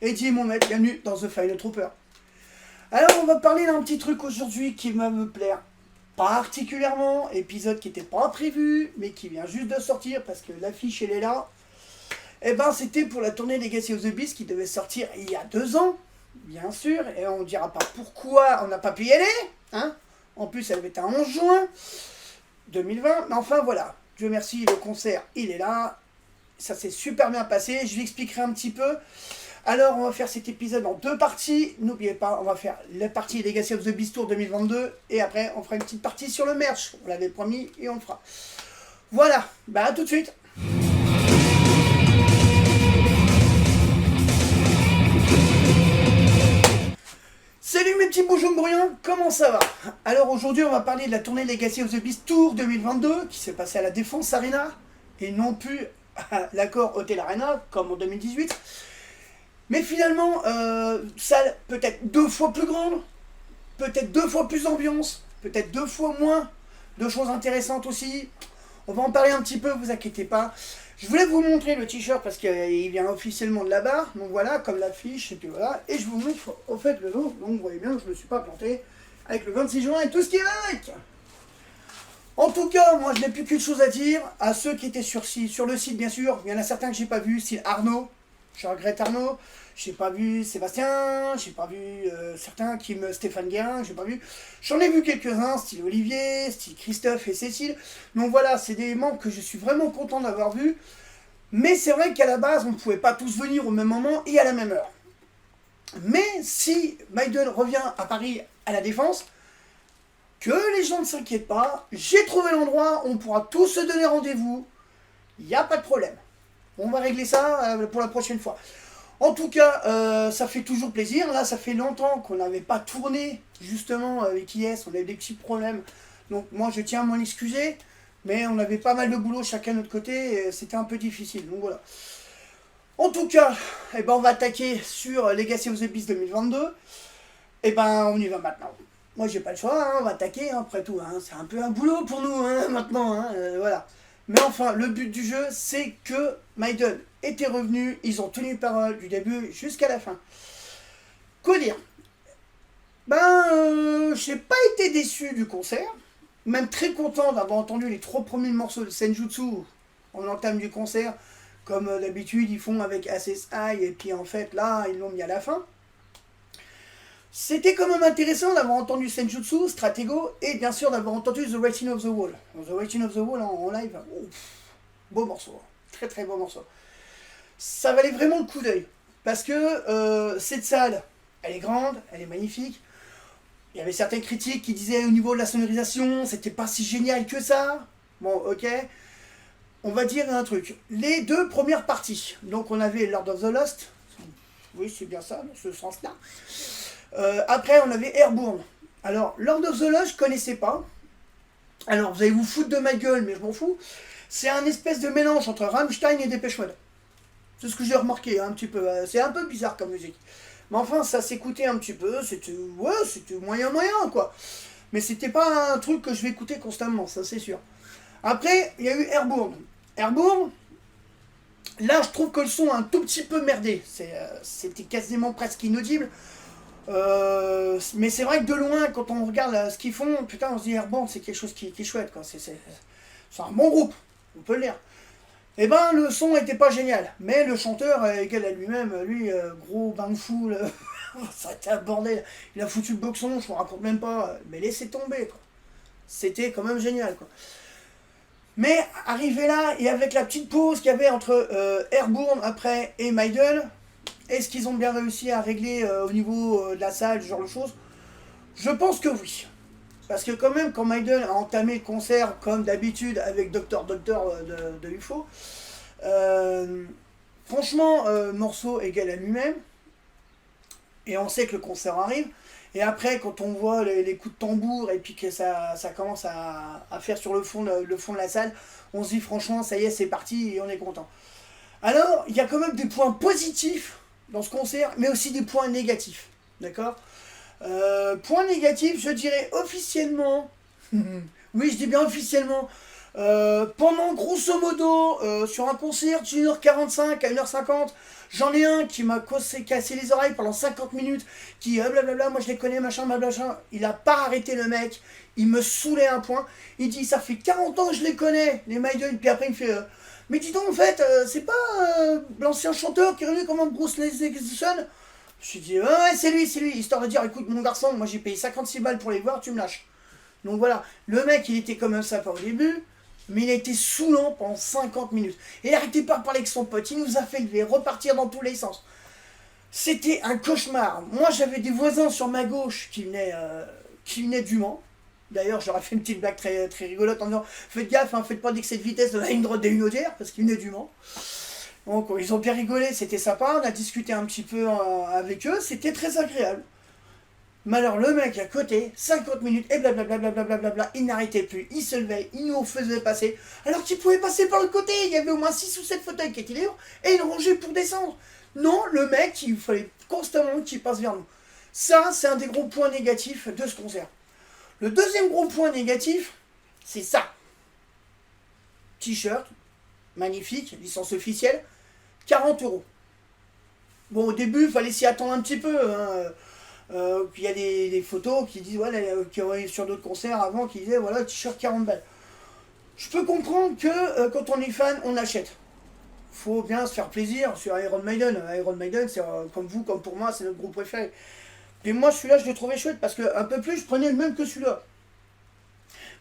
Eddie et mon maître, bienvenue dans The Final Trooper. Alors on va parler d'un petit truc aujourd'hui qui va me plaire particulièrement, épisode qui n'était pas prévu, mais qui vient juste de sortir parce que l'affiche elle est là. Et ben c'était pour la tournée Legacy of the Beast qui devait sortir il y a 2 ans, bien sûr, et on dira pas pourquoi on n'a pas pu y aller, hein. En plus elle avait été un 11 juin 2020, mais enfin voilà, Dieu merci, le concert il est là, ça s'est super bien passé, je vous expliquerai un petit peu. Alors on va faire cet épisode en 2 parties, n'oubliez pas, on va faire la partie Legacy of the Beast Tour 2022, et après on fera une petite partie sur le merch, on l'avait promis et on le fera. Voilà, bah à tout de suite. Salut mes petits bougeons bruyants, comment ça va? Alors aujourd'hui on va parler de la tournée Legacy of the Beast Tour 2022 qui s'est passée à la Défense Arena et non plus à l'Accor Hotel Arena comme en 2018. Mais finalement, salle peut-être 2 fois plus grande, peut-être 2 fois plus d'ambiance, peut-être 2 fois moins de choses intéressantes aussi. On va en parler un petit peu, vous inquiétez pas. Je voulais vous montrer le t-shirt parce qu'il vient officiellement de là-bas. Donc voilà, comme l'affiche, et puis voilà. Et je vous montre au fait le nom. Donc vous voyez bien, je ne me suis pas planté. Avec le 26 juin et tout ce qui va avec. En tout cas, moi je n'ai plus qu'une chose à dire. À ceux qui étaient sur le site, bien sûr. Il y en a certains que j'ai pas vu, style Arnaud. Je regrette Arnaud. J'ai pas vu Sébastien, j'ai pas vu certains qui me... Stéphane Guérin, j'ai pas vu. J'en ai vu quelques-uns, style Olivier, style Christophe et Cécile. Donc voilà, c'est des membres que je suis vraiment content d'avoir vus. Mais c'est vrai qu'à la base, on ne pouvait pas tous venir au même moment et à la même heure. Mais si Maiden revient à Paris à la Défense, que les gens ne s'inquiètent pas, j'ai trouvé l'endroit, on pourra tous se donner rendez-vous. Il n'y a pas de problème. On va régler ça pour la prochaine fois. En tout cas, ça fait toujours plaisir. Là, ça fait longtemps qu'on n'avait pas tourné, justement, avec IS. On avait des petits problèmes. Donc, moi, je tiens à m'en excuser. Mais on avait pas mal de boulot chacun de notre côté. Et c'était un peu difficile. Donc, voilà. En tout cas, eh ben, on va attaquer sur Legacy of the Beast 2022. Et ben, on y va maintenant. Moi, j'ai pas le choix. Hein, on va attaquer, hein, après tout. Hein. C'est un peu un boulot pour nous, hein, maintenant. Hein, voilà. Mais enfin, le but du jeu, c'est que Maiden était revenu, ils ont tenu parole du début jusqu'à la fin. Quoi dire? J'ai pas été déçu du concert, même très content d'avoir entendu les 3 premiers morceaux de Senjutsu en entame du concert, comme d'habitude ils font avec SSI, et puis en fait là, ils l'ont mis à la fin. C'était quand même intéressant d'avoir entendu Senjutsu, Stratego, et bien sûr d'avoir entendu The Writing of the Wall. The Writing of the Wall en live, beau morceau, très très beau morceau. Ça valait vraiment le coup d'œil, parce que cette salle, elle est grande, elle est magnifique. Il y avait certaines critiques qui disaient au niveau de la sonorisation, c'était pas si génial que ça. Bon, ok. On va dire un truc. Les 2 premières parties, donc on avait Lord of the Lost, oui c'est bien ça, dans ce sens-là. Après, on avait Airborne. Alors, Lord of the Lost, je connaissais pas. Alors, vous allez vous foutre de ma gueule, mais je m'en fous. C'est un espèce de mélange entre Rammstein et Depeche Mode. C'est ce que j'ai remarqué un petit peu. C'est un peu bizarre comme musique. Mais enfin, ça s'écoutait un petit peu. C'était moyen, quoi. Mais c'était pas un truc que je vais écouter constamment, ça c'est sûr. Après, il y a eu Airborne. Airborne, là, je trouve que le son a un tout petit peu merdé. C'était quasiment presque inaudible. Mais c'est vrai que de loin, quand on regarde ce qu'ils font, putain, on se dit Airborne, c'est quelque chose qui est chouette, quoi. C'est un bon groupe, on peut le dire. Et ben, le son était pas génial, mais le chanteur, égal à lui-même, lui, gros bain de fou, ça a été un bordel. Il a foutu le boxon, je vous raconte même pas, mais laissez tomber, quoi. C'était quand même génial, quoi. Mais arrivé là, et avec la petite pause qu'il y avait entre Airborne après et Maiden, est-ce qu'ils ont bien réussi à régler au niveau de la salle, ce genre de choses? Je pense que oui. Parce que quand même, quand Maiden a entamé le concert, comme d'habitude, avec Docteur de UFO, franchement, morceau égal à lui-même, et on sait que le concert arrive, et après, quand on voit les coups de tambour, et puis que ça commence à faire sur le fond de la salle, on se dit franchement, ça y est, c'est parti, et on est content. Alors, il y a quand même des points positifs dans ce concert, mais aussi des points négatifs, d'accord? Point négatif, je dirais officiellement, oui je dis bien officiellement, Pendant grosso modo, sur un concert d'une heure 45 à 1h50, j'en ai un qui m'a cassé les oreilles pendant 50 minutes, qui blablabla, moi je les connais, machin, blablabla. Il a pas arrêté le mec, il me saoulait un point. Il dit, ça fait 40 ans que je les connais, les Maiden. Puis après il me fait, mais dis donc en fait, c'est pas l'ancien chanteur qui est revenu comme Bruce Dickinson. Je lui dis, ouais, c'est lui, histoire de dire, écoute mon garçon, moi j'ai payé 56 balles pour les voir, tu me lâches. Donc voilà, le mec il était comme un sympa au début, mais il a été saoulant pendant 50 minutes. Et il arrêtait pas de parler avec son pote, il nous a fait repartir dans tous les sens. C'était un cauchemar. Moi j'avais des voisins sur ma gauche qui venaient du Mans. D'ailleurs j'aurais fait une petite blague très, très rigolote en disant, faites gaffe, hein, faites pas d'excès de vitesse de la ligne droite des Hunaudières, parce qu'ils venaient du Mans. Donc ils ont bien rigolé, c'était sympa, on a discuté un petit peu avec eux, c'était très agréable. Mais alors le mec à côté, 50 minutes, et blablabla, il n'arrêtait plus, il se levait, il nous faisait passer, alors qu'il pouvait passer par le côté, il y avait au moins 6 ou 7 fauteuils qui étaient libres, et il rangeait pour descendre. Non, le mec, il fallait constamment qu'il passe vers nous. Ça, c'est un des gros points négatifs de ce concert. Le deuxième gros point négatif, c'est ça. T-shirt, magnifique, licence officielle, 40 euros. Bon, au début, il fallait s'y attendre un petit peu, hein. Il y a des photos qui disent, voilà, qui ont eu sur d'autres concerts avant, qui disaient, voilà, t-shirt 40 balles. Je peux comprendre que quand on est fan, on achète. Faut bien se faire plaisir sur Iron Maiden. Iron Maiden, c'est comme vous, comme pour moi, c'est notre groupe préféré. Mais moi, celui-là, je l'ai trouvé chouette parce que un peu plus, je prenais le même que celui-là.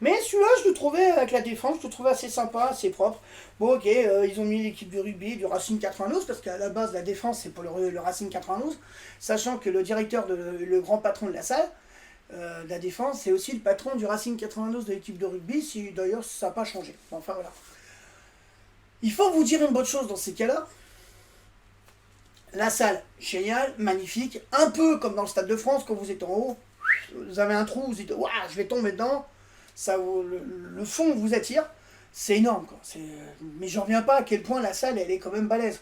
Mais celui-là, je le trouvais avec la défense, je le trouvais assez sympa, assez propre. Bon, ok, ils ont mis l'équipe de rugby du Racing 92, parce qu'à la base, la défense, c'est pour le Racing 92, sachant que le directeur, le grand patron de la salle, de la défense, c'est aussi le patron du Racing 92 de l'équipe de rugby, si d'ailleurs ça n'a pas changé. Enfin voilà. Il faut vous dire une bonne chose dans ces cas-là. La salle, géniale, magnifique, un peu comme dans le Stade de France, quand vous êtes en haut, vous avez un trou, vous dites, waouh, je vais tomber dedans. Ça, le fond vous attire, c'est énorme quoi. Mais j'en reviens pas à quel point la salle elle est quand même balèze.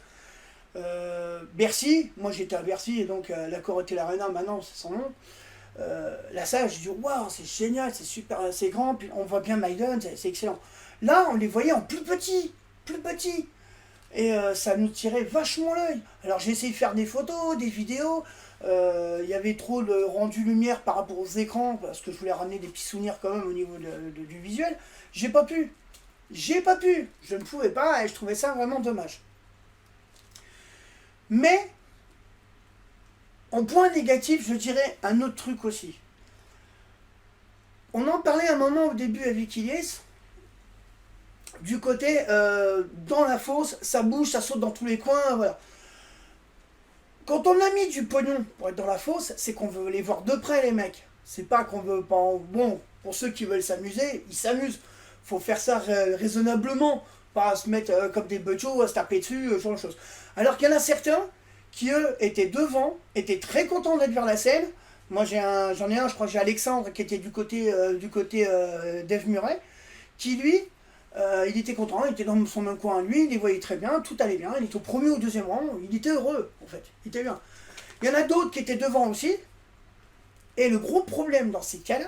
Bercy, moi j'étais à Bercy et donc l'accord Hotel Arena maintenant c'est son nom. La salle, je dis waouh, c'est génial, c'est super, c'est grand, puis on voit bien Maiden, c'est excellent. Là on les voyait en plus petit, et ça nous tirait vachement l'œil. Alors j'ai essayé de faire des photos, des vidéos. Il y avait trop de rendu lumière par rapport aux écrans parce que je voulais ramener des petits souvenirs quand même au niveau du visuel. J'ai pas pu, je ne pouvais pas et je trouvais ça vraiment dommage. Mais en point négatif, je dirais un autre truc aussi. On en parlait un moment au début avec Ilyes. Du côté dans la fosse, ça bouge, ça saute dans tous les coins, voilà. Quand on a mis du pognon pour être dans la fosse, c'est qu'on veut les voir de près les mecs. C'est pas qu'on veut pas... Bon, pour ceux qui veulent s'amuser, ils s'amusent. Faut faire ça raisonnablement, pas se mettre comme des budgets à se taper dessus, ce genre de choses. Alors qu'il y en a certains qui, eux, étaient devant, étaient très contents d'être vers la scène. Moi j'en ai un, je crois que j'ai Alexandre qui était du côté d'Eve Murray, qui lui... il était content, il était dans son même coin, lui, il les voyait très bien, tout allait bien, il était au premier ou au deuxième rang, il était heureux, en fait, il était bien. Il y en a d'autres qui étaient devant aussi, et le gros problème dans ces cas-là,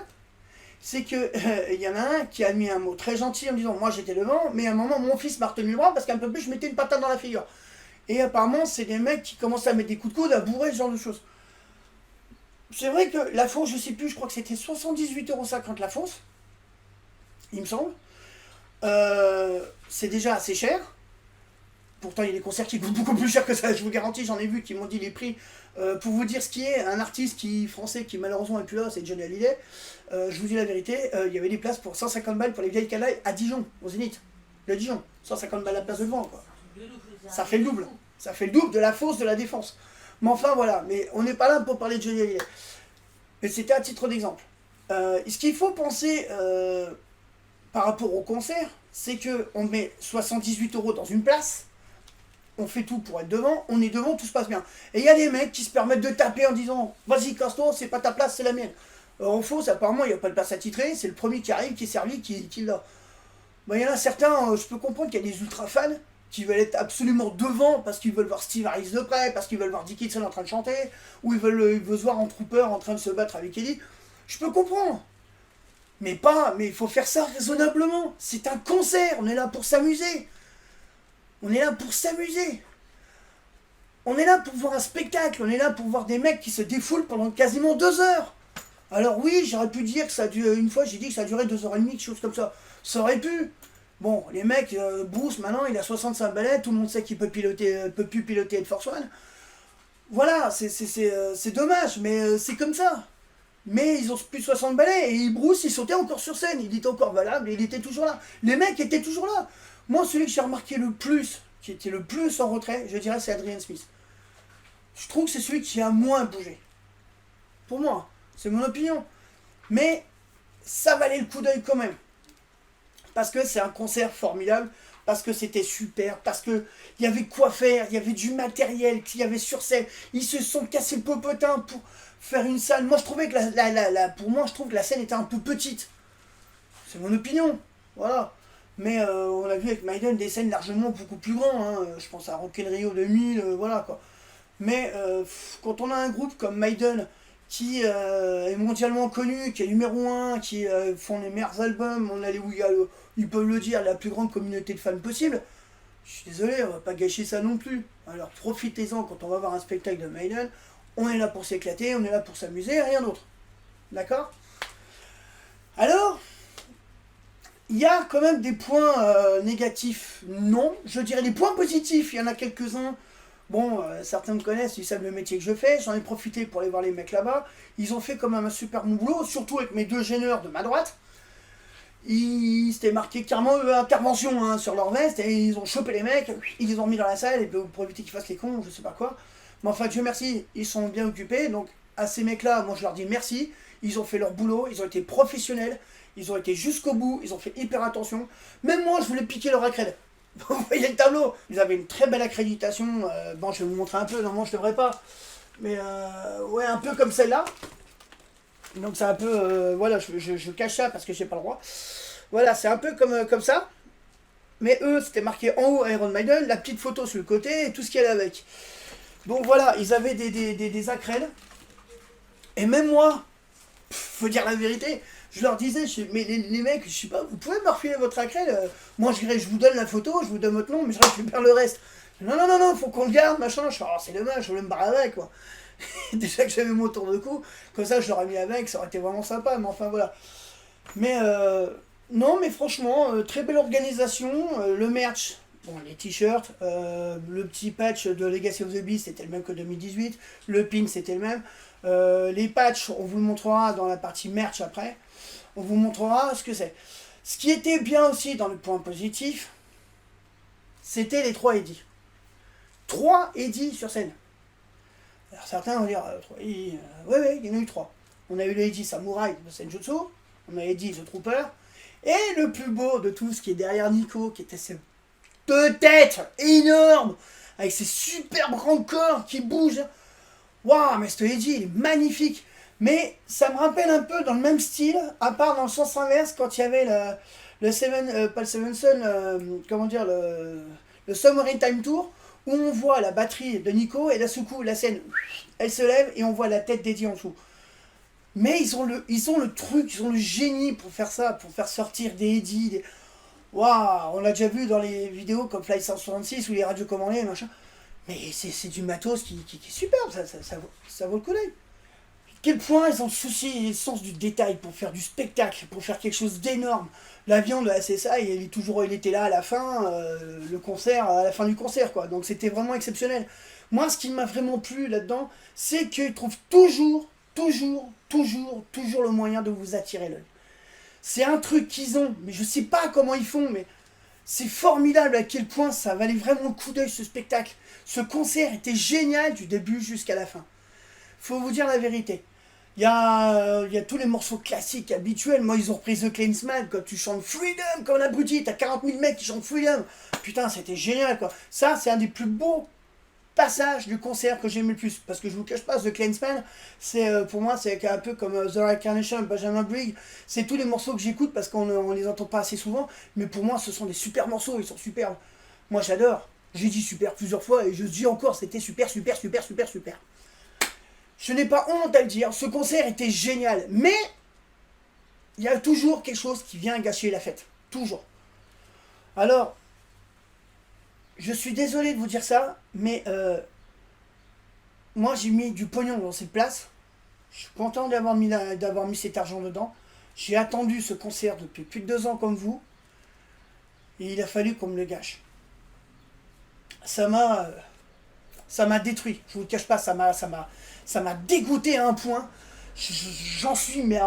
c'est que il y en a un qui a mis un mot très gentil en disant, moi j'étais devant, mais à un moment mon fils m'a retenu le bras parce qu'un peu plus je mettais une patate dans la figure. Et apparemment c'est des mecs qui commencent à mettre des coups de coude, à bourrer, ce genre de choses. C'est vrai que la fosse, je sais plus, je crois que c'était 78,50€ la fosse, il me semble. C'est déjà assez cher. Pourtant, il y a des concerts qui coûtent beaucoup plus cher que ça. Je vous garantis, j'en ai vu qui m'ont dit les prix. Pour vous dire ce qui est, un artiste français qui malheureusement n'est plus là, c'est Johnny Hallyday. Je vous dis la vérité, il y avait des places pour 150 balles pour les vieilles canailles à Dijon, au Zénith. Le Dijon, 150 balles la place de devant, quoi. Ça fait le double. Ça fait le double de la fosse de la Défense. Mais enfin, voilà. Mais on n'est pas là pour parler de Johnny Hallyday. Mais c'était à titre d'exemple. Ce qu'il faut penser par rapport au concert, c'est qu'on met 78€ dans une place, on fait tout pour être devant, on est devant, tout se passe bien. Et il y a des mecs qui se permettent de taper en disant « Vas-y, casse-toi, c'est pas ta place, c'est la mienne ». En faux, apparemment, il n'y a pas de place attitrée, c'est le premier qui arrive, qui est servi, qui l'a. Ben, il y en a certains, je peux comprendre qu'il y a des ultra fans qui veulent être absolument devant parce qu'ils veulent voir Steve Harris de près, parce qu'ils veulent voir Dickinson en train de chanter, ou ils veulent se voir en trooper en train de se battre avec Eddie. Je peux comprendre. Mais il faut faire ça raisonnablement. C'est un concert, on est là pour s'amuser. On est là pour s'amuser. On est là pour voir un spectacle, on est là pour voir des mecs qui se défoulent pendant quasiment 2 heures. Alors oui, j'aurais pu dire que ça a duré, une fois j'ai dit que ça durait 2h30, quelque chose comme ça. Ça aurait pu. Bon, les mecs, Bruce maintenant, il a 65 balais, tout le monde sait qu'il peut plus piloter Air Force One. Voilà, c'est dommage, mais c'est comme ça. Mais ils ont plus de 60 balais, et Bruce, il sautait encore sur scène, il était encore valable, il était toujours là. Les mecs étaient toujours là. Moi, celui que j'ai remarqué le plus, qui était le plus en retrait, je dirais, c'est Adrian Smith. Je trouve que c'est celui qui a moins bougé. Pour moi, c'est mon opinion. Mais ça valait le coup d'œil quand même. Parce que c'est un concert formidable, parce que c'était super, parce que il y avait quoi faire, il y avait du matériel qu'il y avait sur scène. Ils se sont cassés le popotin pour faire une salle. Moi, je trouvais que pour moi, je trouve que la scène était un peu petite. C'est mon opinion. Voilà. Mais on a vu avec Maiden des scènes largement beaucoup plus grandes. Hein. Je pense à Rock in Rio 2000, voilà quoi. Mais quand on a un groupe comme Maiden qui est mondialement connu, qui est numéro 1, qui font les meilleurs albums, on a où ils peuvent le dire, la plus grande communauté de fans possible, je suis désolé, on va pas gâcher ça non plus. Alors profitez-en quand on va voir un spectacle de Maiden, on est là pour s'éclater, on est là pour s'amuser, rien d'autre. D'accord? Alors, il y a quand même des points négatifs, non. Je dirais des points positifs, il y en a quelques-uns. Bon, certains me connaissent, ils savent le métier que je fais, j'en ai profité pour aller voir les mecs là-bas. Ils ont fait quand même un super bon boulot, surtout avec mes 2 gêneurs de ma droite. Ils s'étaient marqué clairement intervention hein, sur leur veste, et ils ont chopé les mecs, ils les ont mis dans la salle, et pour éviter qu'ils fassent les cons, je sais pas quoi. Mais enfin, Dieu merci, ils sont bien occupés, donc à ces mecs-là, moi je leur dis merci, ils ont fait leur boulot, ils ont été professionnels, ils ont été jusqu'au bout, ils ont fait hyper attention. Même moi, je voulais piquer leur accred. Vous voyez le tableau, ils avaient une très belle accréditation. Bon, je vais vous montrer un peu, normalement je devrais pas. Mais ouais, un peu comme celle-là. Donc c'est un peu, voilà, je cache ça parce que j'ai pas le droit. Voilà, c'est un peu comme ça. Mais eux, c'était marqué en haut Iron Maiden, la petite photo sur le côté et tout ce qu'il y a avec. Donc voilà, ils avaient des accrèdes. Et même moi, faut dire la vérité, je leur disais, mais les mecs, je sais pas, vous pouvez me refiler votre accrède moi je vous donne la photo, je vous donne votre nom, mais je récupère le reste. Non, faut qu'on le garde, machin. Je fais, oh, c'est dommage, je voulais me barrer avec, quoi. Déjà que j'avais mon tour de cou, comme ça je l'aurais mis avec, ça aurait été vraiment sympa, mais enfin voilà. Mais non, mais franchement, très belle organisation, le merch. Bon, les t-shirts, le petit patch de Legacy of the Beast c'était le même que 2018, le pin c'était le même. Les patchs, on vous le montrera dans la partie merch après. On vous montrera ce que c'est. Ce qui était bien aussi dans le point positif, c'était les 3 Eddie. 3 Eddie sur scène. Alors certains vont dire, 3 Eddie, ouais, il y en a eu 3. On a eu le Eddie Samurai de Senjutsu, on a Eddie The Trooper, et le plus beau de tous qui est derrière Nico, qui était ces 2 têtes énormes, avec ses super grands corps qui bougent. Waouh, mais ce Eddie, il est magnifique. Mais ça me rappelle un peu dans le même style, à part dans le sens inverse, quand il y avait le Seven, pas le Seven Sun, comment dire, le Submarine Time Tour, où on voit la batterie de Nico, et là, sous coup, la scène, elle se lève, et on voit la tête d'Eddie en dessous. Mais ils ont le truc, ils ont le génie pour faire ça, pour faire sortir des Eddie. Waouh, on l'a déjà vu dans les vidéos comme Flight 166, ou les radios commandées, machin. Mais c'est du matos qui est superbe, ça vaut le coup d'œil. Quel point ils ont le souci et le sens du détail pour faire du spectacle, pour faire quelque chose d'énorme. L'avion de SSI, il était là à la fin, le concert, à la fin du concert, quoi. Donc c'était vraiment exceptionnel. Moi, ce qui m'a vraiment plu là-dedans, c'est qu'ils trouvent toujours le moyen de vous attirer l'œil. C'est un truc qu'ils ont, mais je sais pas comment ils font, mais c'est formidable à quel point ça valait vraiment le coup d'œil ce spectacle. Ce concert était génial du début jusqu'à la fin. Faut vous dire la vérité. Il y a tous les morceaux classiques habituels. Moi, ils ont repris The Clansman. Quand tu chantes Freedom comme un abruti, t'as 40 000 mecs qui chantent Freedom. Putain, c'était génial, quoi. Ça, c'est un des plus beaux passages du concert que j'aime le plus. Parce que je vous cache pas, The Clansman, pour moi, c'est un peu comme The Reincarnation, Benjamin Briggs. C'est tous les morceaux que j'écoute parce qu'on les entend pas assez souvent. Mais pour moi, ce sont des super morceaux. Ils sont superbes. Moi, j'adore. J'ai dit super plusieurs fois et je dis encore, c'était super. Je n'ai pas honte à le dire, ce concert était génial, mais il y a toujours quelque chose qui vient gâcher la fête. Toujours. Alors, je suis désolé de vous dire ça, mais moi j'ai mis du pognon dans cette place. Je suis content d'avoir mis cet argent dedans. J'ai attendu ce concert depuis plus de 2 ans comme vous. Et il a fallu qu'on me le gâche. Ça m'a détruit. Je vous le cache pas, ça m'a dégoûté à un point. J'en suis, mais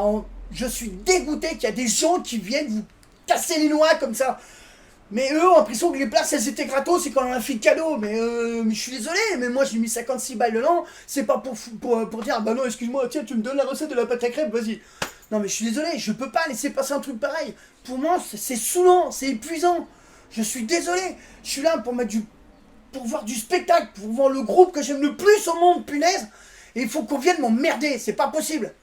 je suis dégoûté qu'il y a des gens qui viennent vous casser les noix comme ça. Mais eux ont l'impression que les places elles étaient gratos, c'est quand on a fait de cadeau. Mais je suis désolé, mais moi j'ai mis 56 balles dedans. C'est pas pour dire, bah non, excuse-moi, tiens, tu me donnes la recette de la pâte à crêpes, vas-y. Non, mais je suis désolé, je peux pas laisser passer un truc pareil. Pour moi, c'est saoulant, c'est épuisant. Je suis désolé, je suis là pour voir du spectacle, pour voir le groupe que j'aime le plus au monde, punaise. Et il faut qu'on vienne m'emmerder, c'est pas possible.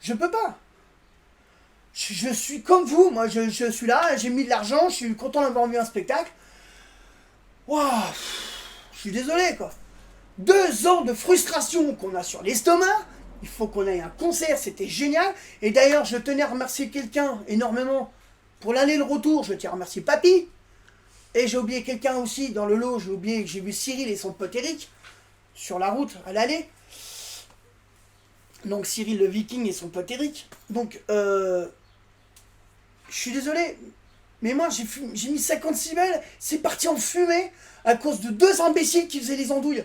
Je peux pas. Je suis comme vous, moi je suis là, j'ai mis de l'argent, je suis content d'avoir vu un spectacle. Waouh, je suis désolé quoi. 2 ans de frustration qu'on a sur l'estomac, il faut qu'on ait un concert, c'était génial. Et d'ailleurs, je tenais à remercier quelqu'un énormément pour l'aller et le retour, je tiens à remercier Papy. Et j'ai oublié quelqu'un aussi dans le lot, j'ai vu Cyril et son pote Eric sur la route à l'aller. Donc Cyril le Viking et son pote Eric. Donc, je suis désolé, mais moi j'ai mis 56 balles, c'est parti en fumée à cause de 2 imbéciles qui faisaient les andouilles.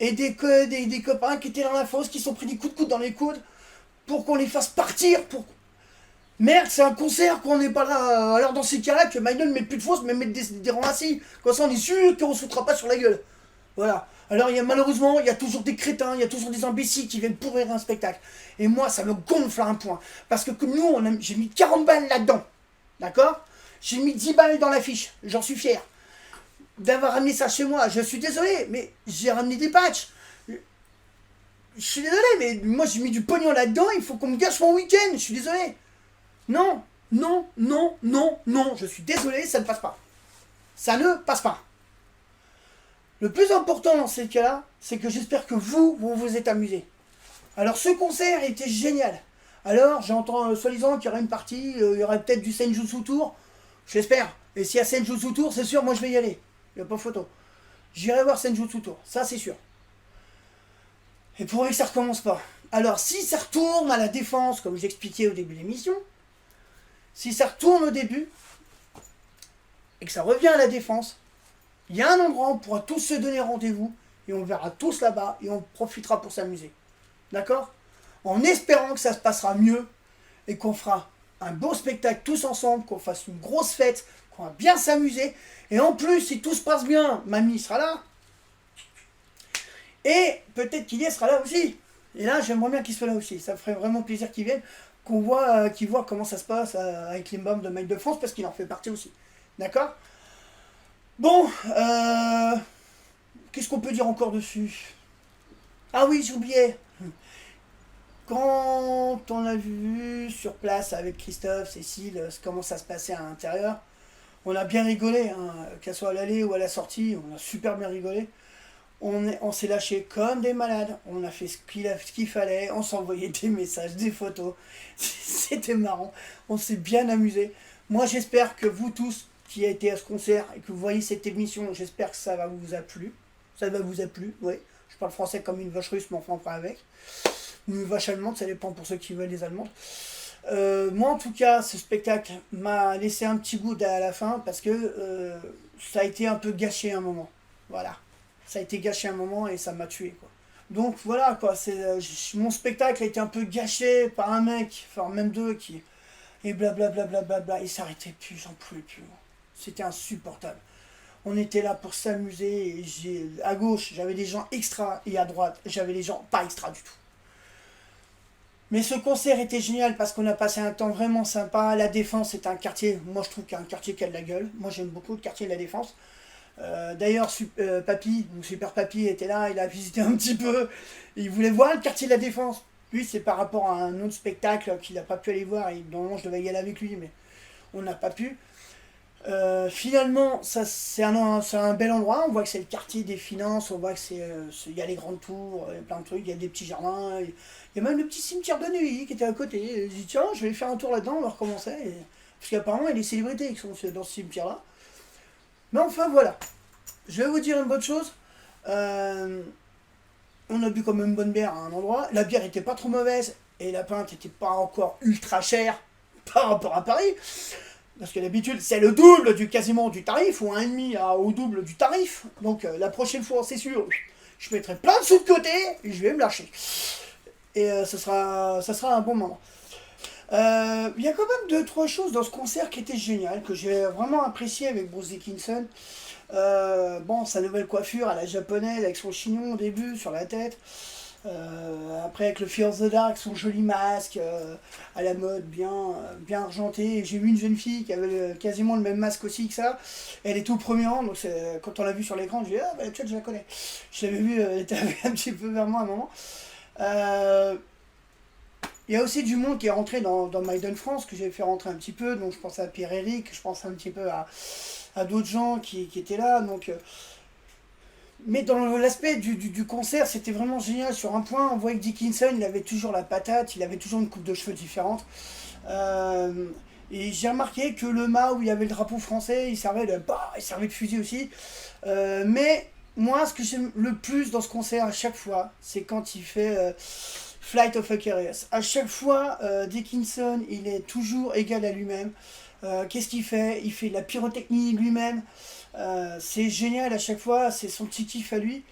Et des copains qui étaient dans la fosse, qui sont pris des coups de coude dans les coudes pour qu'on les fasse partir. Merde, c'est un concert, qu'on n'est pas là. Alors dans ces cas-là, que ma gueule ne met plus de fausse, mais mette des rangs assis. Comme ça, on est sûr qu'on ne se foutra pas sur la gueule. Voilà. Alors malheureusement, il y a toujours des crétins, il y a toujours des imbéciles qui viennent pourrir un spectacle. Et moi, ça me gonfle à un point. Parce que nous, j'ai mis 40 balles là-dedans. D'accord? J'ai mis 10 balles dans l'affiche. J'en suis fier. D'avoir ramené ça chez moi. Je suis désolé, mais j'ai ramené des patchs. Je suis désolé, mais moi j'ai mis du pognon là-dedans, il faut qu'on me gâche mon week-end. Je suis désolé. Non, non, non, non, non. Je suis désolé, ça ne passe pas. Ça ne passe pas. Le plus important dans ces cas-là, c'est que j'espère que vous vous êtes amusés. Alors ce concert était génial. Alors j'entends soi-disant qu'il y aura une partie, il y aurait peut-être du Senjutsu Tour. J'espère. Et s'il y a Senjutsu Tour, c'est sûr, moi je vais y aller. Il n'y a pas photo. J'irai voir Senjutsu Tour, ça c'est sûr. Et pourvu que ça recommence pas. Alors si ça retourne à la défense, comme j'expliquais au début de l'émission, si ça retourne au début, et que ça revient à la défense, il y a un endroit où on pourra tous se donner rendez-vous, et on verra tous là-bas, et on profitera pour s'amuser. D'accord? En espérant que ça se passera mieux, et qu'on fera un beau spectacle tous ensemble, qu'on fasse une grosse fête, qu'on va bien s'amuser. Et en plus, si tout se passe bien, mamie sera là. Et peut-être qu'il sera là aussi. Et là, j'aimerais bien qu'il soit là aussi. Ça me ferait vraiment plaisir qu'il vienne, qu'il voit comment ça se passe avec les membres de Mike de France, parce qu'il en fait partie aussi. D'accord? Bon, qu'est-ce qu'on peut dire encore dessus? Ah oui, j'oubliais. Quand on a vu sur place avec Christophe, Cécile, comment ça se passait à l'intérieur, on a bien rigolé, hein, qu'elle soit à l'aller ou à la sortie, on a super bien rigolé. On s'est lâché comme des malades, on a fait ce qu'il fallait, on s'envoyait des messages, des photos, c'était marrant, on s'est bien amusé. Moi j'espère que vous tous qui avez été à ce concert et que vous voyez cette émission, j'espère que ça vous a plu. Ça vous a plu, oui. Je parle français comme une vache russe, mais enfin pas avec. Ou une vache allemande, ça dépend pour ceux qui veulent les allemandes. Moi en tout cas, ce spectacle m'a laissé un petit goût à la fin parce que ça a été un peu gâché un moment. Voilà. Ça a été gâché un moment et ça m'a tué quoi. Donc voilà quoi, mon spectacle a été un peu gâché par un mec, enfin même deux qui. Et blablabla, et ça s'arrêtait plus, j'en pouvais plus. C'était insupportable. On était là pour s'amuser et à gauche j'avais des gens extra et à droite j'avais des gens pas extra du tout. Mais ce concert était génial parce qu'on a passé un temps vraiment sympa. La Défense est un quartier, moi je trouve qu'il y a un quartier qui a de la gueule. Moi j'aime beaucoup le quartier de la Défense. D'ailleurs, Papy, mon super Papy était là, il a visité un petit peu. Il voulait voir le quartier de la Défense. Lui, c'est par rapport à un autre spectacle qu'il n'a pas pu aller voir. Et normalement, je devais y aller avec lui, mais on n'a pas pu. Finalement, ça c'est un bel endroit. On voit que c'est le quartier des finances. On voit que il y a les grandes tours, il y a plein de trucs. Il y a des petits jardins. Il y a même le petit cimetière de Neuilly qui était à côté. Et j'ai dit tiens, je vais faire un tour là-dedans, voir comment c'est. Parce qu'apparemment, il y a des célébrités qui sont dans ce cimetière-là. Mais enfin voilà. Je vais vous dire une bonne chose. Euh, on a bu comme une bonne bière à un endroit. La bière était pas trop mauvaise et la pinte était pas encore ultra chère par rapport à Paris. Parce que d'habitude, c'est le double quasiment du tarif, ou un demi au double du tarif. Donc la prochaine fois, c'est sûr, je mettrai plein de sous de côté et je vais me lâcher. Et ça sera un bon moment. Il y a quand même deux, trois choses dans ce concert qui étaient géniales, que j'ai vraiment apprécié avec Bruce Dickinson. Bon, sa nouvelle coiffure à la japonaise, avec son chignon au début sur la tête. Après avec le Fear of the Dark, son joli masque à la mode bien argenté. J'ai vu une jeune fille qui avait quasiment le même masque aussi que ça. Elle est tout premier rang, donc quand on l'a vu sur l'écran, j'ai dit ah bah tu vois, je la connais. Je l'avais vu, elle était arrivée un petit peu vers moi à un moment. Euh, Il y a aussi du monde qui est rentré dans Maiden France, que j'ai fait rentrer un petit peu. Donc je pense à Pierre-Éric, je pense un petit peu à d'autres gens qui étaient là. Mais dans l'aspect du concert, c'était vraiment génial. Sur un point, on voyait que Dickinson, il avait toujours la patate, il avait toujours une coupe de cheveux différente. Euh, et j'ai remarqué que le mât où il y avait le drapeau français, il servait de fusil aussi. Mais moi, ce que j'aime le plus dans ce concert à chaque fois, c'est quand il fait Flight of Aquarius. À chaque fois, Dickinson, il est toujours égal à lui-même. Qu'est-ce qu'il fait? Il fait de la pyrotechnie lui-même. C'est génial à chaque fois, c'est son petit kiff à lui.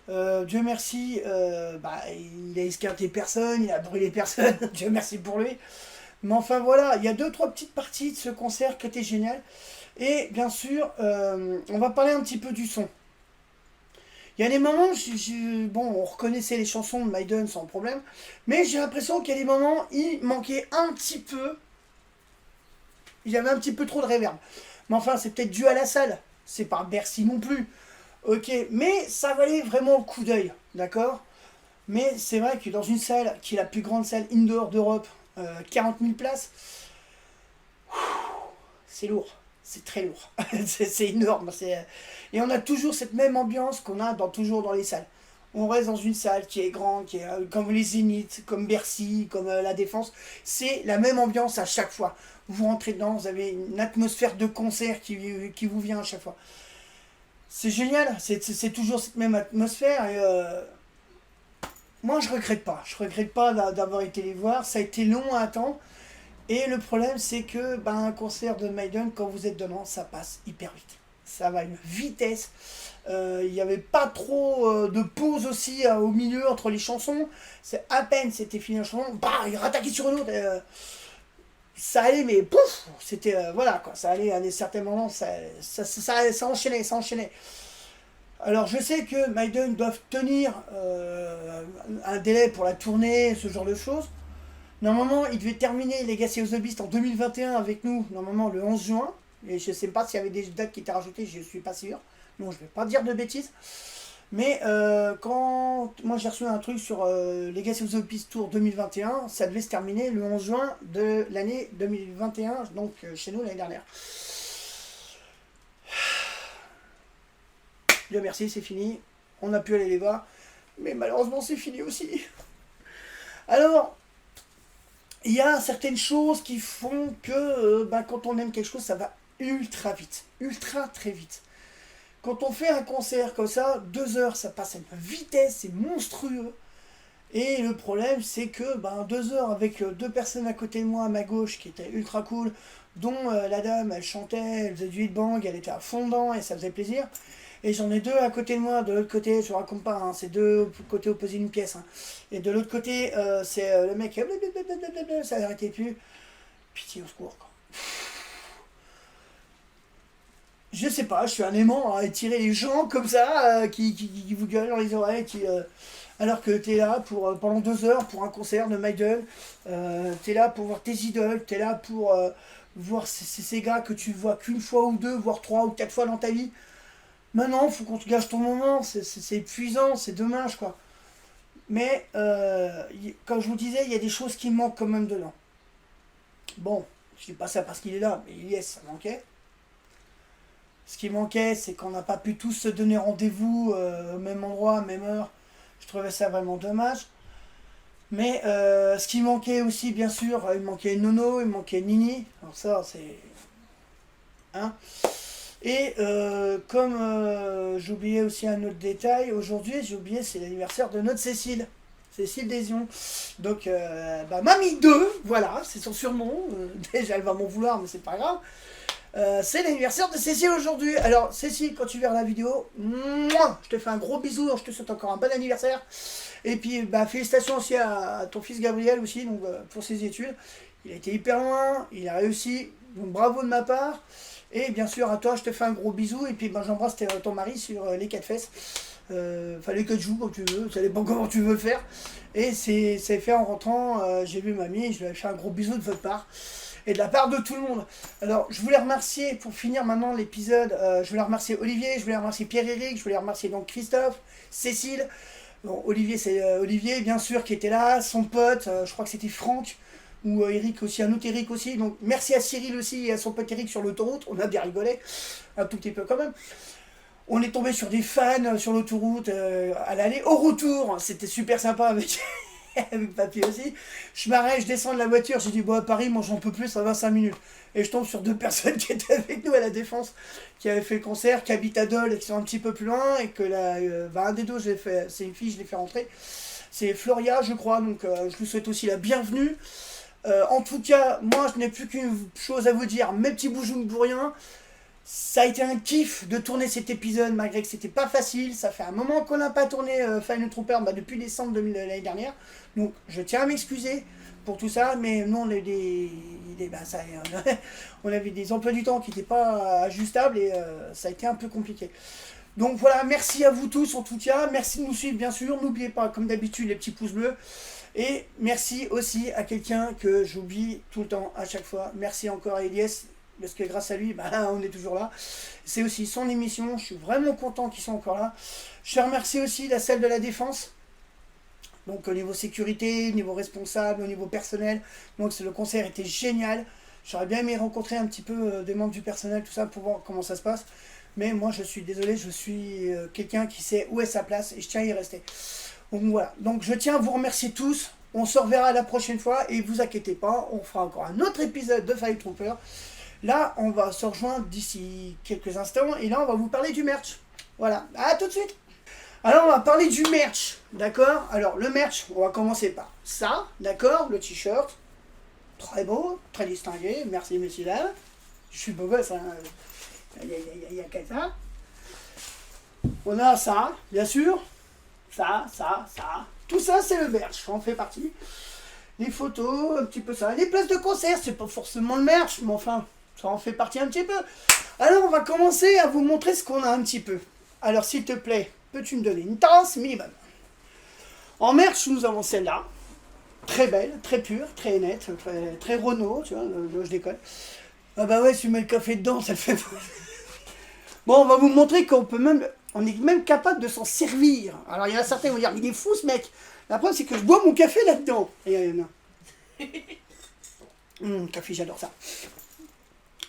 Dieu merci, il a escarté personne, il a brûlé personne, Dieu merci pour lui. Mais enfin voilà, il y a deux, trois petites parties de ce concert qui étaient géniales. Et bien sûr, on va parler un petit peu du son. Il y a des moments, bon, on reconnaissait les chansons de Maiden sans problème, mais j'ai l'impression qu'il y a des moments, il manquait un petit peu, il y avait un petit peu trop de réverb. Mais enfin, c'est peut-être dû à la salle, c'est pas Bercy non plus. Ok, mais ça valait vraiment le coup d'œil, d'accord. Mais c'est vrai que dans une salle qui est la plus grande salle indoor d'Europe, 40 000 places, c'est lourd. C'est très lourd. C'est énorme. Et on a toujours cette même ambiance qu'on a toujours dans les salles. On reste dans une salle qui est grande, qui est comme les Zénith, comme Bercy, comme la Défense. C'est la même ambiance à chaque fois. Vous rentrez dedans, vous avez une atmosphère de concert qui vous vient à chaque fois. C'est génial, c'est toujours cette même atmosphère. Et, moi, je regrette pas. Je regrette pas d'avoir été les voir. Ça a été long à attendre. Et le problème, c'est que un concert de Maiden, quand vous êtes dedans, ça passe hyper vite. Ça va à une vitesse. Il n'y avait pas trop de pause aussi au milieu entre les chansons. C'est à peine c'était fini la chanson, il rattaquait sur une autre. Ça allait, mais pouf, c'était voilà quoi. Ça allait à des certains moments, ça enchaînait, ça enchaînait. Alors je sais que Maiden doivent tenir un délai pour la tournée, ce genre de choses. Normalement, il devait terminer Legacy of the Beast en 2021 avec nous, normalement le 11 juin. Et je ne sais pas s'il y avait des dates qui étaient rajoutées, je ne suis pas sûr. Non, je ne vais pas dire de bêtises. Mais quand moi j'ai reçu un truc sur Legacy of the Beast Tour 2021, ça devait se terminer le 11 juin de l'année 2021, donc chez nous l'année dernière. Dieu merci, c'est fini. On a pu aller les voir. Mais malheureusement, c'est fini aussi. Alors, il y a certaines choses qui font que quand on aime quelque chose, ça va ultra vite. Ultra très vite. Quand on fait un concert comme ça, 2 heures, ça passe à une vitesse, c'est monstrueux. Et le problème, c'est que 2 heures avec deux personnes à côté de moi, à ma gauche, qui étaient ultra cool, dont la dame, elle chantait, elle faisait du hit-bang, elle était à fond dedans et ça faisait plaisir. Et j'en ai deux à côté de moi, de l'autre côté, je ne raconte pas, hein, c'est deux côtés opposés d'une pièce. Hein. Et de l'autre côté, c'est le mec, ça n'arrêtait plus. Pitié au secours, quoi. Je sais pas, je suis un aimant à étirer les gens comme ça, qui vous gueulent dans les oreilles, alors que t'es là pendant 2 heures pour un concert de Maiden, t'es là pour voir tes idoles, t'es là pour voir ces gars que tu vois qu'une fois ou deux, voire 3 ou 4 fois dans ta vie. Maintenant, faut qu'on te gâche ton moment, c'est épuisant, c'est dommage quoi. Mais comme je vous disais, il y a des choses qui manquent quand même dedans. Bon, je dis pas ça parce qu'il est là, mais yes, ça manquait. Ce qui manquait, c'est qu'on n'a pas pu tous se donner rendez-vous au même endroit, même heure. Je trouvais ça vraiment dommage. Mais ce qui manquait aussi, bien sûr, il manquait Nono, il manquait Nini. Alors ça, c'est... Hein. Et comme j'oubliais aussi un autre détail, aujourd'hui, j'ai oublié, c'est l'anniversaire de notre Cécile. Cécile Désion. Donc, Mamie 2, voilà, c'est son surnom. Déjà, elle va m'en vouloir, mais c'est pas grave. C'est l'anniversaire de Cécile aujourd'hui. Alors, Cécile, quand tu verras la vidéo, mouah, je te fais un gros bisou, je te souhaite encore un bon anniversaire. Et puis, félicitations aussi à ton fils Gabriel aussi, donc, pour ses études. Il a été hyper loin, il a réussi, donc bravo de ma part. Et bien sûr, à toi, je te fais un gros bisou. Et puis, j'embrasse ton mari sur les 4 fesses. Enfin, les 4 joues, comme tu veux. Ça dépend comment tu veux le faire. Et c'est fait en rentrant. J'ai vu mamie. Je lui ai fait un gros bisou de votre part. Et de la part de tout le monde. Alors, je voulais remercier, pour finir maintenant l'épisode, je voulais remercier Olivier, je voulais remercier Pierre-Éric, je voulais remercier donc Christophe, Cécile. Bon, Olivier, c'est Olivier, bien sûr, qui était là. Son pote, je crois que c'était Franck. Ou Eric aussi, un autre Eric aussi. Donc merci à Cyril aussi et à son pote Eric sur l'autoroute. On a bien rigolé, un tout petit peu quand même. On est tombé sur des fans sur l'autoroute à l'aller. Au retour, c'était super sympa avec, avec papy aussi. Je m'arrête, je descends de la voiture. J'ai dit, bon, à Paris, moi j'en peux plus, ça va 5 minutes. Et je tombe sur 2 personnes qui étaient avec nous à la Défense, qui avaient fait le concert, qui habitent à Dole et qui sont un petit peu plus loin. Et que un des deux, c'est une fille, je l'ai fait rentrer. C'est Floria, je crois. Donc je lui souhaite aussi la bienvenue. En tout cas, moi je n'ai plus qu'une chose à vous dire, mes petits boujouns bourriens, ça a été un kiff de tourner cet épisode malgré que c'était pas facile, ça fait un moment qu'on n'a pas tourné Final Trooper depuis décembre de l'année dernière, donc je tiens à m'excuser pour tout ça, mais nous on avait des emplois du temps qui n'étaient pas ajustables et ça a été un peu compliqué. Donc voilà, merci à vous tous en tout cas, merci de nous suivre bien sûr, n'oubliez pas comme d'habitude les petits pouces bleus. Et merci aussi à quelqu'un que j'oublie tout le temps, à chaque fois. Merci encore à Elias, parce que grâce à lui, on est toujours là. C'est aussi son émission, je suis vraiment content qu'ils soient encore là. Je remercie aussi la salle de la Défense. Donc au niveau sécurité, au niveau responsable, au niveau personnel. Donc le concert était génial. J'aurais bien aimé rencontrer un petit peu des membres du personnel, tout ça, pour voir comment ça se passe. Mais moi je suis désolé, je suis quelqu'un qui sait où est sa place et je tiens à y rester. Donc voilà, donc je tiens à vous remercier tous, on se reverra la prochaine fois et vous inquiétez pas, on fera encore un autre épisode de Final Trooper. Là, on va se rejoindre d'ici quelques instants et là, on va vous parler du merch. Voilà, à tout de suite. Alors, on va parler du merch, d'accord? Alors, le merch, on va commencer par ça, d'accord? Le t-shirt, très beau, très distingué, merci messieurs dames. Je suis beau gosse, hein. Il y a qu'à ça. On a ça, bien sûr. Ça. Tout ça, c'est le merch, on fait partie. Les photos, un petit peu ça. Les places de concert, c'est pas forcément le merch, mais enfin, ça en fait partie un petit peu. Alors, on va commencer à vous montrer ce qu'on a un petit peu. Alors, s'il te plaît, peux-tu me donner une tasse minimum? En merch, nous avons celle-là. Très belle, très pure, très nette, très Renault, tu vois, je déconne. Ah bah ouais, si tu mets le café dedans, ça le fait. Bon, on va vous montrer qu'on peut même... On est même capable de s'en servir. Alors, il y en a certains qui vont dire, mais il est fou ce mec. La preuve, c'est que je bois mon café là-dedans. Et il y en a. Café, j'adore ça.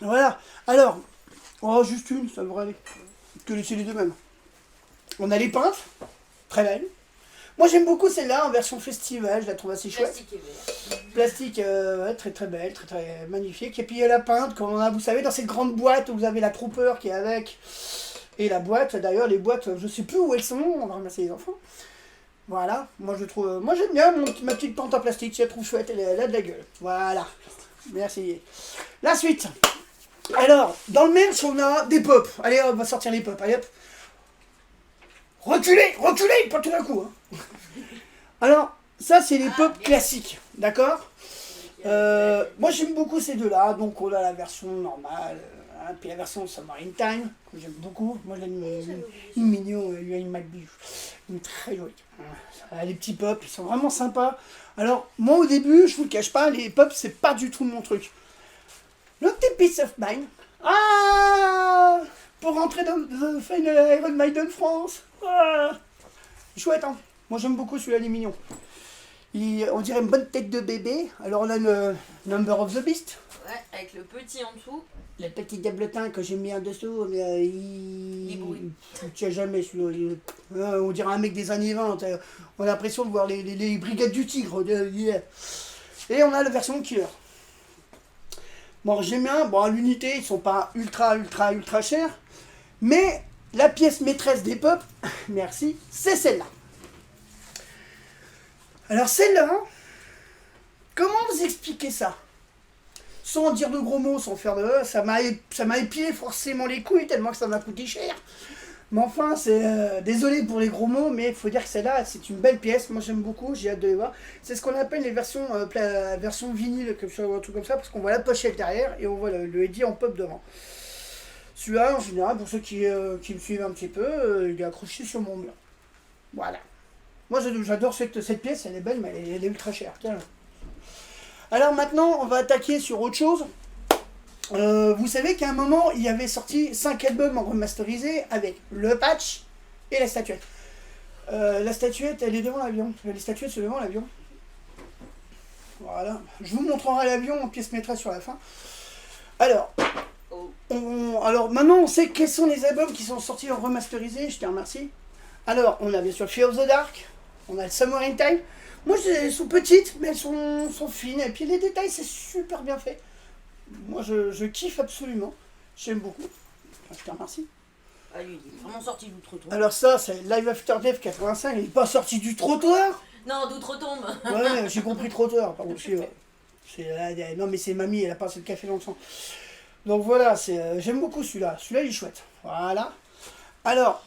Voilà. Alors, juste une, ça devrait aller. Que laisser les deux mêmes. On a les pintes. Très belles. Moi, j'aime beaucoup celle-là en version festival. Je la trouve assez chouette. Plastique et vert. Plastique, très très belle, très très magnifique. Et puis, il y a la pinte, comme on a, vous savez, dans cette grande boîte où vous avez la Trooper qui est avec... Et la boîte, d'ailleurs, les boîtes, je sais plus où elles sont, on va remercier les enfants. Voilà, moi je trouve, moi j'aime bien ma petite pente en plastique, je la trouve chouette, elle a de la gueule. Voilà, merci. La suite. Alors, dans le merch, on a des pops. Allez, on va sortir les pops, allez hop. Reculez, pas tout d'un coup. Hein. Alors, ça c'est les pops classiques, d'accord? Moi j'aime beaucoup ces deux-là, donc on a la version normale. Puis la version Submarine Time, que j'aime beaucoup. Moi, j'aime une mignon, une McBee. Une très jolie. Les petits pops, ils sont vraiment sympas. Alors, moi, au début, je vous le cache pas, les pops, c'est pas du tout mon truc. Le petit Peace of Mind. Ah, pour rentrer dans The Final Iron Maiden France. Ah, chouette, hein. Moi, j'aime beaucoup celui-là, les mignons. On dirait une bonne tête de bébé. Alors on a le Number of the Beast. Ouais, avec le petit en dessous. Le petit diablotin que j'ai mis en dessous, mais Il brûle. il tient jamais celui-là. On dirait un mec des années 20. On a l'impression de voir les brigades du tigre. Et on a la version killer. Bon, j'aime bien. Bon, à l'unité, ils sont pas ultra chers. Mais la pièce maîtresse des pop, merci, c'est celle-là. Alors celle-là, comment vous expliquer ça? Sans dire de gros mots, sans faire de... Ça m'a épié forcément les couilles tellement que ça m'a coûté cher. Mais enfin, c'est désolé pour les gros mots, mais il faut dire que celle-là, c'est une belle pièce. Moi, j'aime beaucoup, j'ai hâte de les voir. C'est ce qu'on appelle les versions vinyle, un truc comme ça, parce qu'on voit la pochette derrière et on voit le Eddie en pop devant. Celui-là, en général, pour ceux qui me suivent un petit peu, il est accroché sur mon mur. Voilà. Moi, j'adore cette pièce, elle est belle, mais elle est ultra chère. Tiens. Alors maintenant, on va attaquer sur autre chose. Vous savez qu'à un moment, il y avait sorti 5 albums en remasterisé avec le patch et la statuette. La statuette, elle est devant l'avion. Les statuettes, c'est devant l'avion. Voilà. Je vous montrerai l'avion en pièce maîtresse sur la fin. Alors, alors maintenant, on sait quels sont les albums qui sont sortis en remasterisé. Je te remercie. Alors, on a bien sûr Fear of the Dark. On a le Summer in Time. Moi, elles sont petites, mais elles sont fines. Et puis les détails, c'est super bien fait. Moi, je kiffe absolument. J'aime beaucoup. Enfin, je te remercie. Ah, lui, il est vraiment sorti d'outre-tombe. Alors ça, c'est Live After Death 85. Il n'est pas sorti du trottoir. Non, d'outre-tombe. Ouais, j'ai compris trottoir. Pardon, non, mais c'est mamie, elle a pas assez de café dans le sang. Donc voilà, j'aime beaucoup celui-là. Celui-là, il est chouette. Voilà. Alors,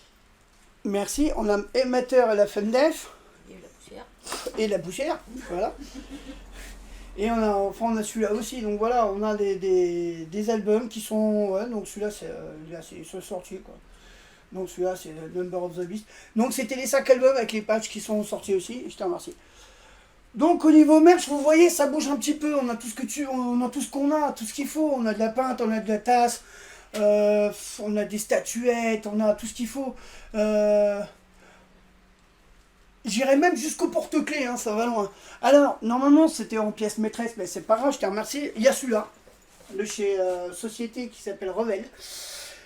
merci. On a Émetteur et la Fun Def. Et la poussière. Et la poussière. Voilà. Et on a celui-là aussi. Donc voilà, on a des albums qui sont... Ouais, donc celui-là, c'est sorti, quoi. Donc celui-là, c'est Number of the Beast. Donc c'était les 5 albums avec les patchs qui sont sortis aussi. Je te remercie. Donc au niveau merch, vous voyez, ça bouge un petit peu. On a tout ce qu'on a, tout ce qu'il faut. On a de la pinte, on a de la tasse, on a des statuettes, on a tout ce qu'il faut. J'irai même jusqu'au porte-clés, hein, ça va loin. Alors, normalement, c'était en pièce maîtresse, mais c'est pas grave, je te remercie. Il y a celui-là, de chez Société, qui s'appelle Revel.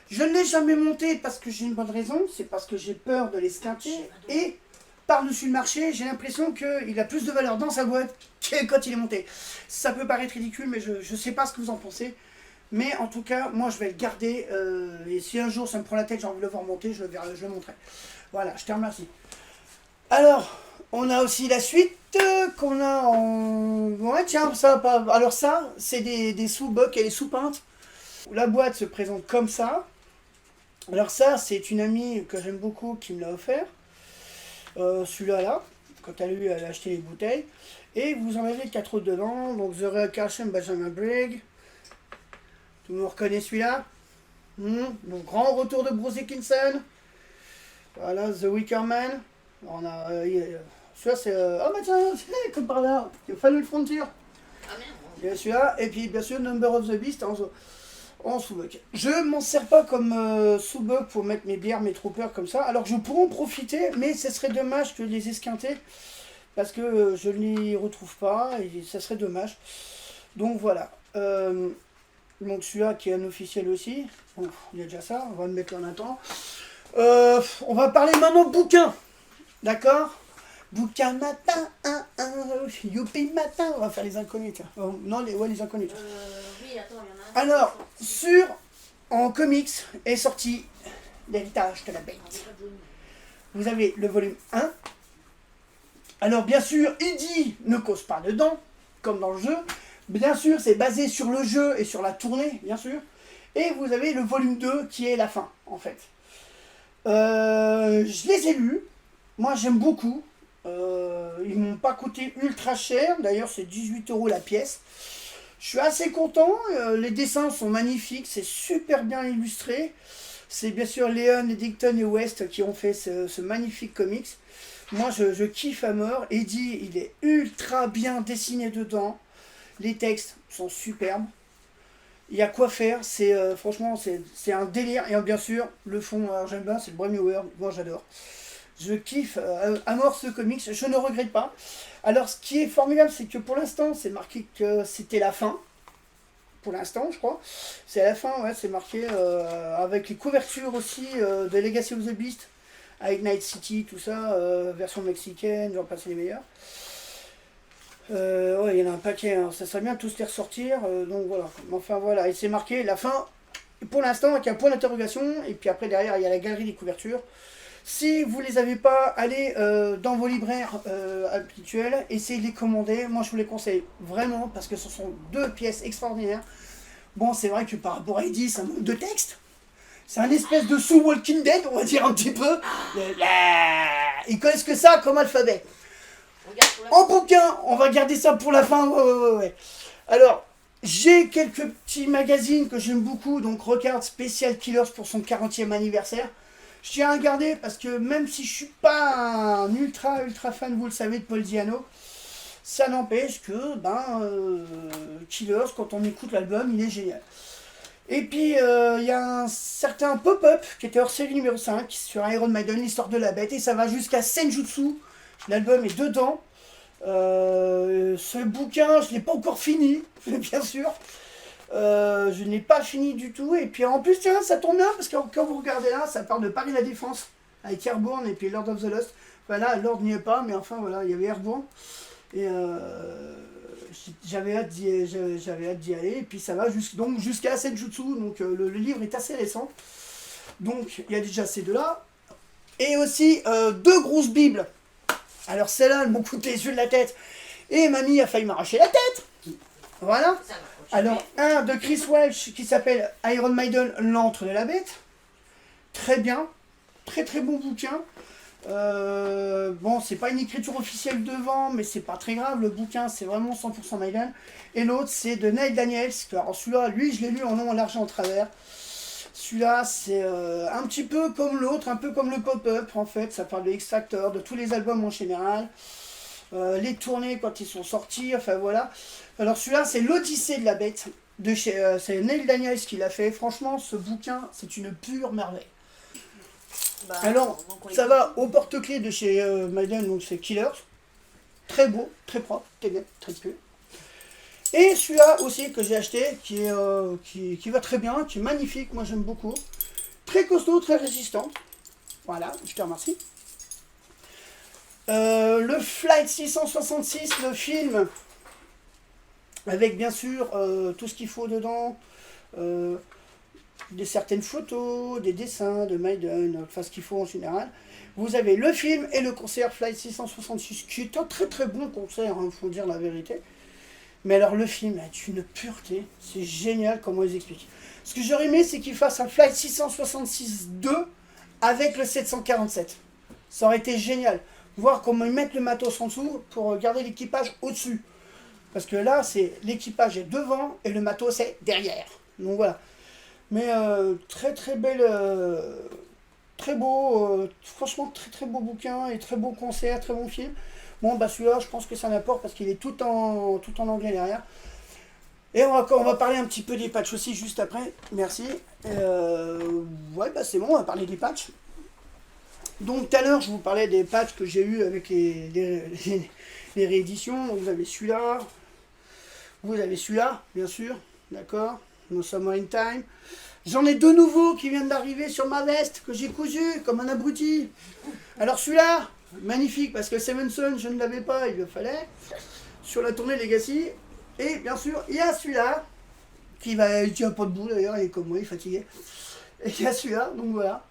Je ne l'ai jamais monté parce que j'ai une bonne raison, c'est parce que j'ai peur de l'esquinter. Et par-dessus le marché, j'ai l'impression qu'il a plus de valeur dans sa boîte que quand il est monté. Ça peut paraître ridicule, mais je ne sais pas ce que vous en pensez. Mais en tout cas, moi, je vais le garder. Et si un jour ça me prend la tête, j'ai envie de le voir monter, je le montrerai. Voilà, je te remercie. Alors, on a aussi la suite qu'on a en... Ouais, tiens, ça pas... Alors ça, c'est des sous-bocs et des sous-peintes. La boîte se présente comme ça. Alors ça, c'est une amie que j'aime beaucoup qui me l'a offert. Celui-là, là, quand elle a acheté les bouteilles. Et vous en avez 4 autres dedans. Donc The Recarnation Benjamin Briggs. Tout le monde reconnaît celui-là. Donc grand retour de Bruce Dickinson. Voilà, The Wicker Man. On a... celui-là, c'est... oh, mais tiens, c'est comme par là. C'est Final Frontier. Ah merde. Il y a celui-là. Et puis, bien sûr, Number of the Beast en sous-boc. Je m'en sers pas comme sous-boc pour mettre mes bières, mes troopers comme ça. Alors, je pourrais en profiter, mais ce serait dommage que les esquinter. Parce que je ne les retrouve pas. Et ça serait dommage. Donc, voilà. Donc, celui-là qui est un officiel aussi. Bon, il y a déjà ça. On va le mettre en attendant. On va parler maintenant bouquin. D'accord? Bouquin matin, youpi matin. On va faire les inconnus, tiens. Non, les inconnus. Oui, attends, il y en a un. Alors, en comics est sorti l'héritage de la bête. Vous avez le volume 1. Alors, bien sûr, Eddie ne cause pas dedans, comme dans le jeu. Bien sûr, c'est basé sur le jeu et sur la tournée, bien sûr. Et vous avez le volume 2 qui est la fin, en fait. Je les ai lus. Moi, j'aime beaucoup. Ils m'ont pas coûté ultra cher. D'ailleurs, c'est 18 € la pièce. Je suis assez content. Les dessins sont magnifiques. C'est super bien illustré. C'est bien sûr Léon, Eddington et West qui ont fait ce magnifique comics. Moi, je kiffe à mort. Eddie, il est ultra bien dessiné dedans. Les textes sont superbes. Il y a quoi faire. Franchement, c'est un délire. Et bien sûr, le fond, alors j'aime bien, c'est le Brave New World. Moi, j'adore. Je kiffe à mort ce comics, je ne regrette pas. Alors ce qui est formidable, c'est que pour l'instant, c'est marqué que c'était la fin. Pour l'instant, je crois. C'est à la fin, ouais, c'est marqué avec les couvertures aussi de Legacy of the Beast, avec Night City, tout ça, version mexicaine, j'en passe les meilleurs. Ouais, il y en a un paquet, hein. Ça serait bien de tous les ressortir, donc voilà. Enfin voilà, et c'est marqué la fin, pour l'instant, avec un point d'interrogation, et puis après derrière, il y a la galerie des couvertures. Si vous les avez pas, allez dans vos libraires habituels, essayez de les commander. Moi, je vous les conseille vraiment parce que ce sont deux pièces extraordinaires. Bon, c'est vrai que par rapport à Eddie, ça manque de texte. C'est un espèce de sous-Walking Dead, on va dire un petit peu. Ils connaissent que ça comme alphabet. En bouquin, on va garder ça pour la fin. Ouais. Alors, j'ai quelques petits magazines que j'aime beaucoup. Donc, Regarde Special Killers pour son 40e anniversaire. Je tiens à garder parce que même si je suis pas un ultra fan, vous le savez, de Paul Diano, ça n'empêche que Killers, quand on écoute l'album, il est génial. Et puis il y a un certain Pop-Up qui était hors série numéro 5 sur Iron Maiden, l'histoire de la bête, et ça va jusqu'à Senjutsu. L'album est dedans. Ce bouquin, je ne l'ai pas encore fini, bien sûr. Je n'ai pas fini du tout. Et puis en plus, tiens, ça tombe bien parce que quand vous regardez là, ça parle de Paris la Défense avec Airborne et puis Lord of the Lost. Voilà, Lord n'y est pas, mais enfin voilà, il y avait Airborne. Et j'avais hâte d'y aller. Et puis ça va jusqu'à Senjutsu. Donc le livre est assez récent. Donc il y a déjà ces deux-là. Et aussi deux grosses bibles. Alors celles-là, elles m'ont coûté les yeux de la tête. Et mamie a failli m'arracher la tête. Voilà. Alors, un de Chris Welch qui s'appelle Iron Maiden, l'antre de la bête. Très bien. Très très bon bouquin. Bon, c'est pas une écriture officielle devant, mais c'est pas très grave. Le bouquin, c'est vraiment 100% Maiden. Et l'autre, c'est de Neil Daniels. Alors celui-là, lui, je l'ai lu en long, en large et en travers. Celui-là, c'est un petit peu comme l'autre, un peu comme le Pop-Up, en fait. Ça parle de X-Factor, de tous les albums en général. Les tournées quand ils sont sortis, enfin voilà. Alors celui-là, c'est l'Odyssée de la bête. C'est Neil Daniels qui l'a fait. Franchement, ce bouquin, c'est une pure merveille. Alors, ça va au porte-clés de chez Maiden, donc c'est Killers. Très beau, très propre, très net, très pur. Et celui-là aussi que j'ai acheté, qui va très bien, qui est magnifique, moi j'aime beaucoup. Très costaud, très résistant. Voilà, je te remercie. Le Flight 666, le film, avec bien sûr tout ce qu'il faut dedans, certaines photos, des dessins de Maiden, enfin ce qu'il faut en général. Vous avez le film et le concert Flight 666, qui est un très très bon concert, il faut dire la vérité. Mais alors le film est une pureté, c'est génial comment ils expliquent. Ce que j'aurais aimé, c'est qu'ils fassent un Flight 666-2 avec le 747. Ça aurait été génial. Voir comment ils mettent le matos en dessous pour garder l'équipage au-dessus. Parce que là, c'est l'équipage est devant et le matos est derrière. Donc voilà. Mais très très belle, très beau, franchement très très beau bouquin et très beau concert, très bon film. Bon bah celui-là, je pense que c'est un apport parce qu'il est tout en anglais derrière. Et on va parler un petit peu des patchs aussi juste après. Merci. Ouais bah c'est bon, on va parler des patchs. Donc tout à l'heure, je vous parlais des patchs que j'ai eu avec les rééditions. Donc, vous avez celui-là. Vous avez celui-là, bien sûr. D'accord. No Summer in Time. J'en ai deux nouveaux qui viennent d'arriver sur ma veste, que j'ai cousu comme un abruti. Alors celui-là, magnifique, parce que Seven Son, je ne l'avais pas, il le fallait. Sur la tournée Legacy. Et bien sûr, il y a celui-là, qui tient pas debout d'ailleurs, il est comme moi, il est fatigué. Et il y a celui-là, donc voilà.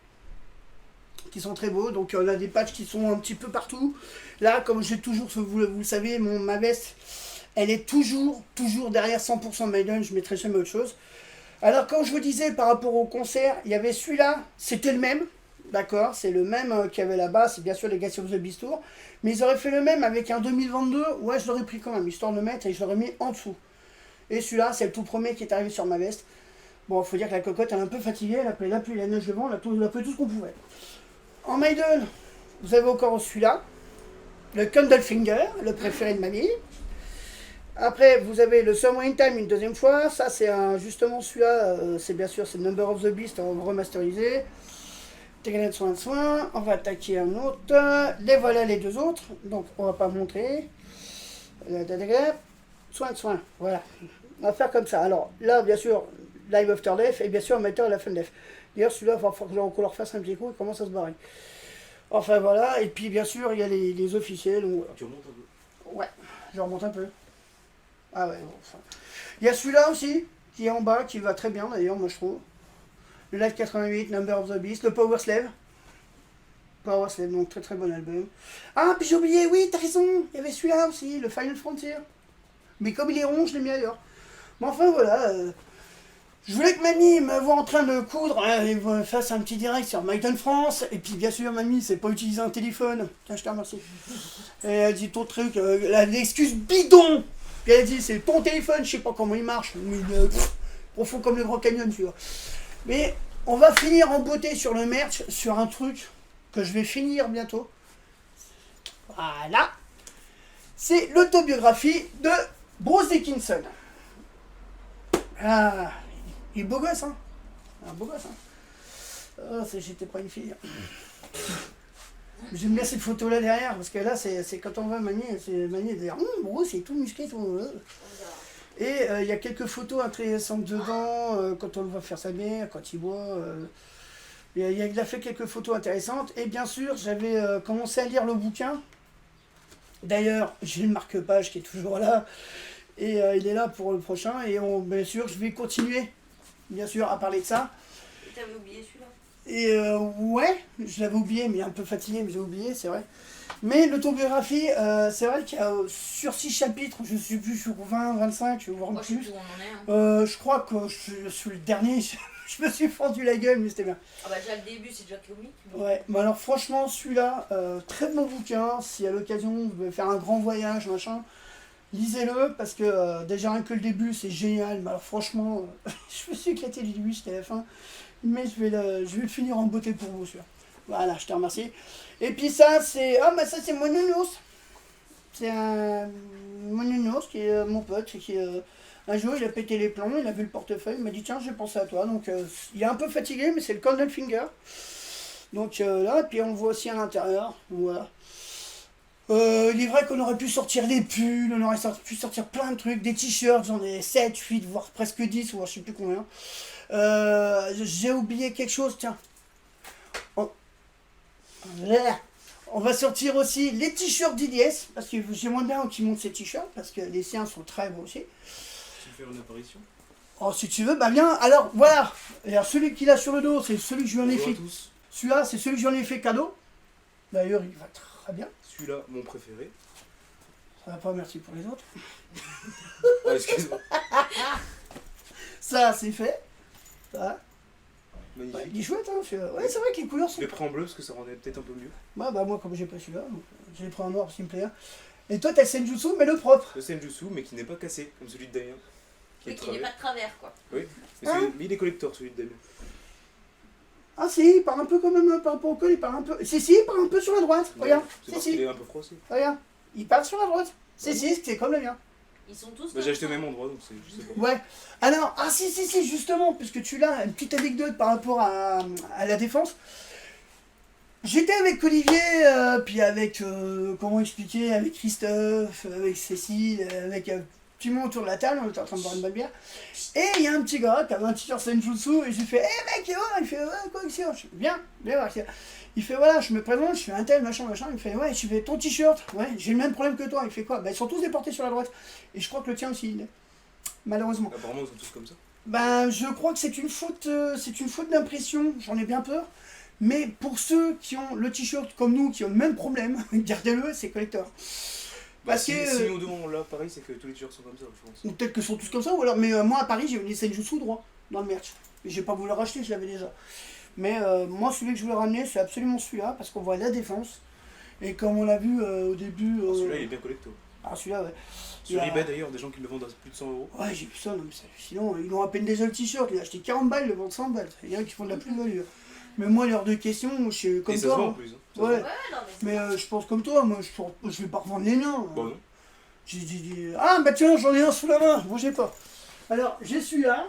Qui sont très beaux, donc on a des patchs qui sont un petit peu partout. Là, comme j'ai toujours, vous le savez, ma veste, elle est toujours derrière 100% Maiden, je mettrai jamais autre chose. Alors quand je vous disais par rapport au concert, il y avait celui-là, c'était le même, d'accord, c'est le même qu'il y avait là-bas, c'est bien sûr Legacy of the Beast Tour, mais ils auraient fait le même avec un 2022, ouais je l'aurais pris quand même, histoire de le mettre et je l'aurais mis en dessous. Et celui-là, c'est le tout premier qui est arrivé sur ma veste. Bon, il faut dire que la cocotte, elle est un peu fatiguée, elle a pris la pluie, la neige, le vent, elle a fait tout ce qu'on pouvait. En Maiden, vous avez encore celui-là, le Candlefinger, le préféré de mamie. Après, vous avez le Summer in Time une deuxième fois. Ça, c'est justement celui-là, c'est bien sûr c'est Number of the Beast en remasterisé. Soin. On va attaquer un autre. Les voilà les deux autres. Donc on va pas montrer. Soin. Voilà. On va faire comme ça. Alors là, bien sûr, Live After Death et bien sûr Matter à la fin de Death. D'ailleurs, celui-là, il va falloir qu'on leur fasse un petit coup. Il commence à se barrer. Enfin voilà. Et puis bien sûr, il y a les officiels. Tu remontes un peu. Ouais, je remonte un peu. Ah ouais, bon, enfin. Il y a celui-là aussi, qui est en bas, qui va très bien d'ailleurs, moi je trouve. Le Live 88, Number of the Beast, le Power Slave. Power Slave, donc très très bon album. Ah, puis j'ai oublié, oui, t'as raison, il y avait celui-là aussi, le Final Frontier. Mais comme il est rond, je l'ai mis ailleurs. Mais enfin voilà, je voulais que mamie me voit en train de coudre et me fasse un petit direct sur Maiden France. Et puis bien sûr, mamie, c'est pas utiliser un téléphone. Tiens, je te remercie. Et elle dit ton truc, l'excuse bidon. Puis elle dit c'est ton téléphone, je sais pas comment il marche. Mais, profond comme le Grand Canyon, tu vois. Mais on va finir en beauté sur le merch, sur un truc que je vais finir bientôt. Voilà. C'est l'autobiographie de Bruce Dickinson. Ah, il est beau gosse, hein. Un beau gosse, hein. Oh, j'étais pas une fille. J'aime bien cette photo-là derrière, parce que là, c'est quand on voit Mani, c'est Mani de dire Bruce, c'est tout musclé, tout. Et il y a quelques photos intéressantes dedans, quand on le voit faire sa mère, quand il boit. Il a fait quelques photos intéressantes. Et bien sûr, j'avais commencé à lire le bouquin. D'ailleurs, j'ai le marque-page qui est toujours là. Et il est là pour le prochain. Et bien sûr, je vais continuer, bien sûr, à parler de ça. Et t'avais oublié celui-là. Et ouais, je l'avais oublié, mais un peu fatigué, mais j'ai oublié, c'est vrai. Mais l'autobiographie, c'est vrai qu'il y a sur 6 chapitres, je suis plus sur 20, 25, voire Moi, je sais plus. plus où on en est. Hein. Je crois que je suis le dernier, je me suis fendu la gueule, mais c'était bien. Ah bah déjà le début, c'est déjà comique. Ouais, mais alors franchement, celui-là, très bon bouquin, si à l'occasion vous voulez faire un grand voyage, machin, lisez-le, parce que déjà rien que le début, c'est génial, mais alors franchement, je me suis éclaté du début jusqu'à la fin, mais je vais le finir en beauté pour vous, celui-là. Voilà, je te remercie. Et puis ça, c'est... Ah, bah ça, c'est mon nounours. C'est mon nounours qui est mon pote, qui... un jour, il a pété les plombs, il a vu le portefeuille, il m'a dit tiens, j'ai pensé à toi. Donc, il est un peu fatigué, mais c'est le Cornel Finger. Donc là, et puis on le voit aussi à l'intérieur. Voilà. Il est vrai qu'on aurait pu sortir des pulls, on aurait pu sortir plein de trucs, des t-shirts, j'en ai 7, 8, voire presque 10, voire je sais plus combien. J'ai oublié quelque chose, tiens. On va sortir aussi les t-shirts d'Iliès, parce que j'aimerais bien qu'ils montent ces t-shirts, parce que les siens sont très beaux aussi. Tu veux faire une apparition? Oh, si tu veux, bah viens. Alors, voilà. Et alors, celui qu'il a sur le dos, c'est celui que je lui en ai fait. Celui-là, c'est celui que je lui en ai fait cadeau. D'ailleurs, il va très bien. Celui-là, mon préféré. Ça va pas, merci pour les autres. Ah, excuse-moi. Ça, c'est fait. Ça. Magnifique. Ouais, il est chouette, hein. Ouais, c'est vrai que les couleurs sont... Je l'ai pris en bleu parce que ça rendait peut-être un peu mieux. Ouais, bah moi, comme j'ai pas celui-là, donc, je l'ai pris en noir parce qu'il me plaît. Et toi, t'as le Senjutsu, mais le propre. Le Senjutsu, mais qui n'est pas cassé, comme celui de Damien. Oui, qui n'est pas de travers, quoi. Oui, mais, Hein mais il est collector, celui de Damien. Ah si, il part un peu quand même par rapport au col, il part un peu... Si, il part un peu sur la droite, regarde. C'est parce qu'il est un peu froissé. Regarde, il part sur la droite. Si, c'est comme le mien. Ils sont tous. Bah, j'ai acheté au même endroit, donc je sais pas. Ouais. Alors, si, justement, puisque tu l'as, une petite anecdote par rapport à la défense. J'étais avec Olivier, puis avec, comment expliquer, avec Christophe, avec Cécile, avec tout le monde autour de la table, on était en train de boire une bonne bière. Et il y a un petit gars qui avait un t-shirt Senjutsu, et j'ai fait, hé mec, il fait, ouais, quoi, ici, je fais, viens, voir. Il fait, voilà, je me présente, je suis un tel, machin, il me fait, ouais, je fais ton t-shirt, ouais, j'ai le même problème que toi. Il fait quoi? Bah, ils sont tous déportés sur la droite. Et je crois que le tien aussi, malheureusement. Apparemment, ils sont tous comme ça. Ben, je crois que c'est une faute d'impression, j'en ai bien peur. Mais pour ceux qui ont le t-shirt comme nous, qui ont le même problème, gardez-le, c'est collector. Parce si, que... si nous deux on l'a pareil, c'est que tous les t-shirts sont comme ça, je pense. Ou peut-être que sont tous comme ça, ou alors... Mais moi, à Paris, j'ai eu les Senjutsu droit, dans le merch. Et j'ai pas voulu le racheter, je l'avais déjà. Mais moi, celui que je voulais ramener, c'est absolument celui-là, parce qu'on voit la défense. Et comme on l'a vu au début... Celui-là, il est bien collector. Ah, celui-là, ouais. Sur eBay d'ailleurs, des gens qui le vendent à plus de 100 €. Ouais, j'ai vu ça, non, mais sinon, ils ont à peine déjà le t-shirt, il a acheté 40 balles, ils le vendent 100 balles. Il y en a qui font de la plus-value. Mais moi, l'heure de question, je suis comme et ça toi. se vend en plus. Hein. Ouais, Ouais, non, mais. mais je pense comme toi, moi, je vais pas revendre les miens. Bon, non. J'ai dit, ah, bah tiens, j'en ai un sous la main, bougez pas. Alors, j'ai celui-là.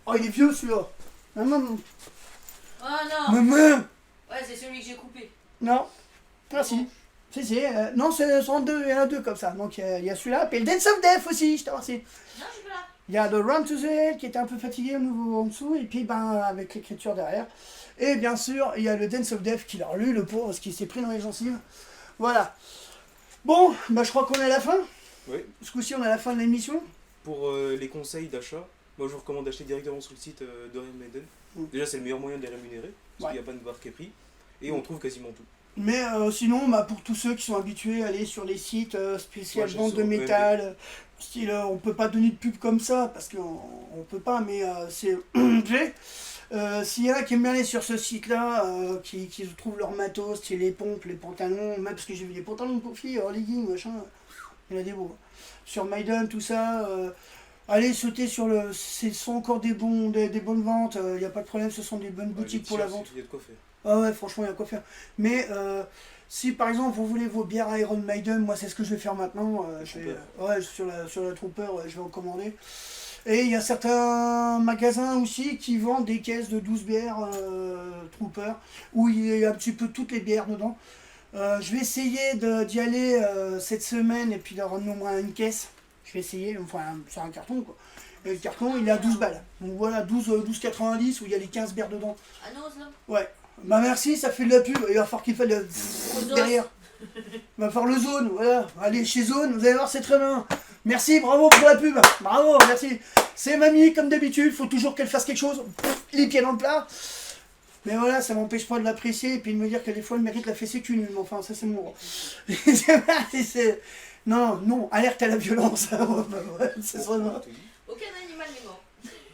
Oh, il est vieux celui-là. Maman, Oh non! maman, Ouais, c'est celui que j'ai coupé. Non. Ah si. Si. Non, c'est en deux, il y en a deux comme ça. Donc il y a celui-là. Puis le Dance of Death aussi, je te remercie. Non, je suis pas là. Il y a The Run to the Hell qui était un peu fatigué au niveau en dessous. Et puis ben avec l'écriture derrière. Et bien sûr, il y a le Dance of Death qui l'a relu, le pauvre, parce qu'il s'est pris dans les gencives. Voilà. Bon, bah je crois qu'on est à la fin. Oui. Ce coup-ci, on est à la fin de l'émission. Pour les conseils d'achat, moi je vous recommande d'acheter directement sur le site d'Iron Maiden. Déjà, c'est le meilleur moyen de les rémunérer, parce qu'il n'y a pas de barre qui est pris. Et on trouve quasiment tout. Mais sinon, bah, pour tous ceux qui sont habitués à aller sur les sites spécial Ouais, vente de sur métal, style on peut pas donner de pub comme ça, parce qu'on peut pas, mais c'est... S'il y en a qui aiment bien aller sur ce site-là, qui trouvent leur matos, style les pompes, les pantalons, même parce que j'ai vu des pantalons pour filles, leggings, machin, il y en a des beaux. Sur Maiden, tout ça, allez sauter sur le... Ce sont encore des bonnes ventes, il n'y a pas de problème, ce sont des bonnes boutiques pour la vente. Il y a de quoi faire. Ah ouais, franchement, il y a quoi faire. Mais si par exemple vous voulez vos bières Iron Maiden, moi c'est ce que je vais faire maintenant. Sur la Trooper, je vais en commander. Et il y a certains magasins aussi qui vendent des caisses de 12 bières Trooper, où il y a un petit peu toutes les bières dedans. Je vais essayer d'y aller cette semaine et puis d'avoir au moins une caisse. Je vais essayer, enfin sur un carton quoi. Et le carton il est à 12 balles. Donc voilà, 12,90 où il y a les 15 bières dedans. À Nose, là. Ouais. Bah merci, ça fait de la pub. Il va falloir qu'il fasse le derrière. Il va faire le zone, voilà. Allez chez Zone, vous allez voir, c'est très bien. Merci, bravo pour la pub. Bravo, merci. C'est mamie, comme d'habitude, faut toujours qu'elle fasse quelque chose. Les pieds dans le plat. Mais voilà, ça m'empêche pas de l'apprécier et puis de me dire que des fois elle mérite la fessée cul nulle. Mais enfin, ça c'est mon droit. Non, alerte à la violence. C'est ça, non. Aucun animal n'est mort.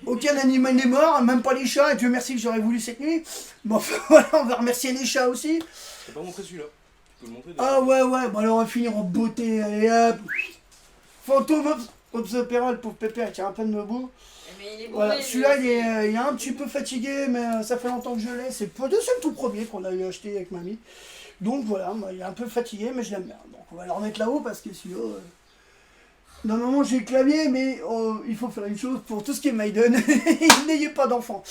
Aucun animal n'est mort, même pas les chats, et Dieu merci que j'aurais voulu cette nuit. Bon, enfin, voilà, on va remercier les chats aussi. Je t'ai pas montré celui-là. Tu peux le montrer. Ah ouais, bon alors on va finir en beauté, allez hop. Fantôme Opera, le pauvre pépère, qui est un peu de debout. Mais il est Voilà, bourré, celui-là lui il aussi. est un petit peu fatigué, mais ça fait longtemps que je l'ai. C'est pas le tout premier qu'on a eu acheté avec mamie. Donc voilà, il est un peu fatigué, mais je l'aime bien. Donc on va le remettre là-haut parce que sinon... Normalement j'ai le clavier, mais il faut faire une chose pour tout ce qui est Maiden. N'ayez pas d'enfants.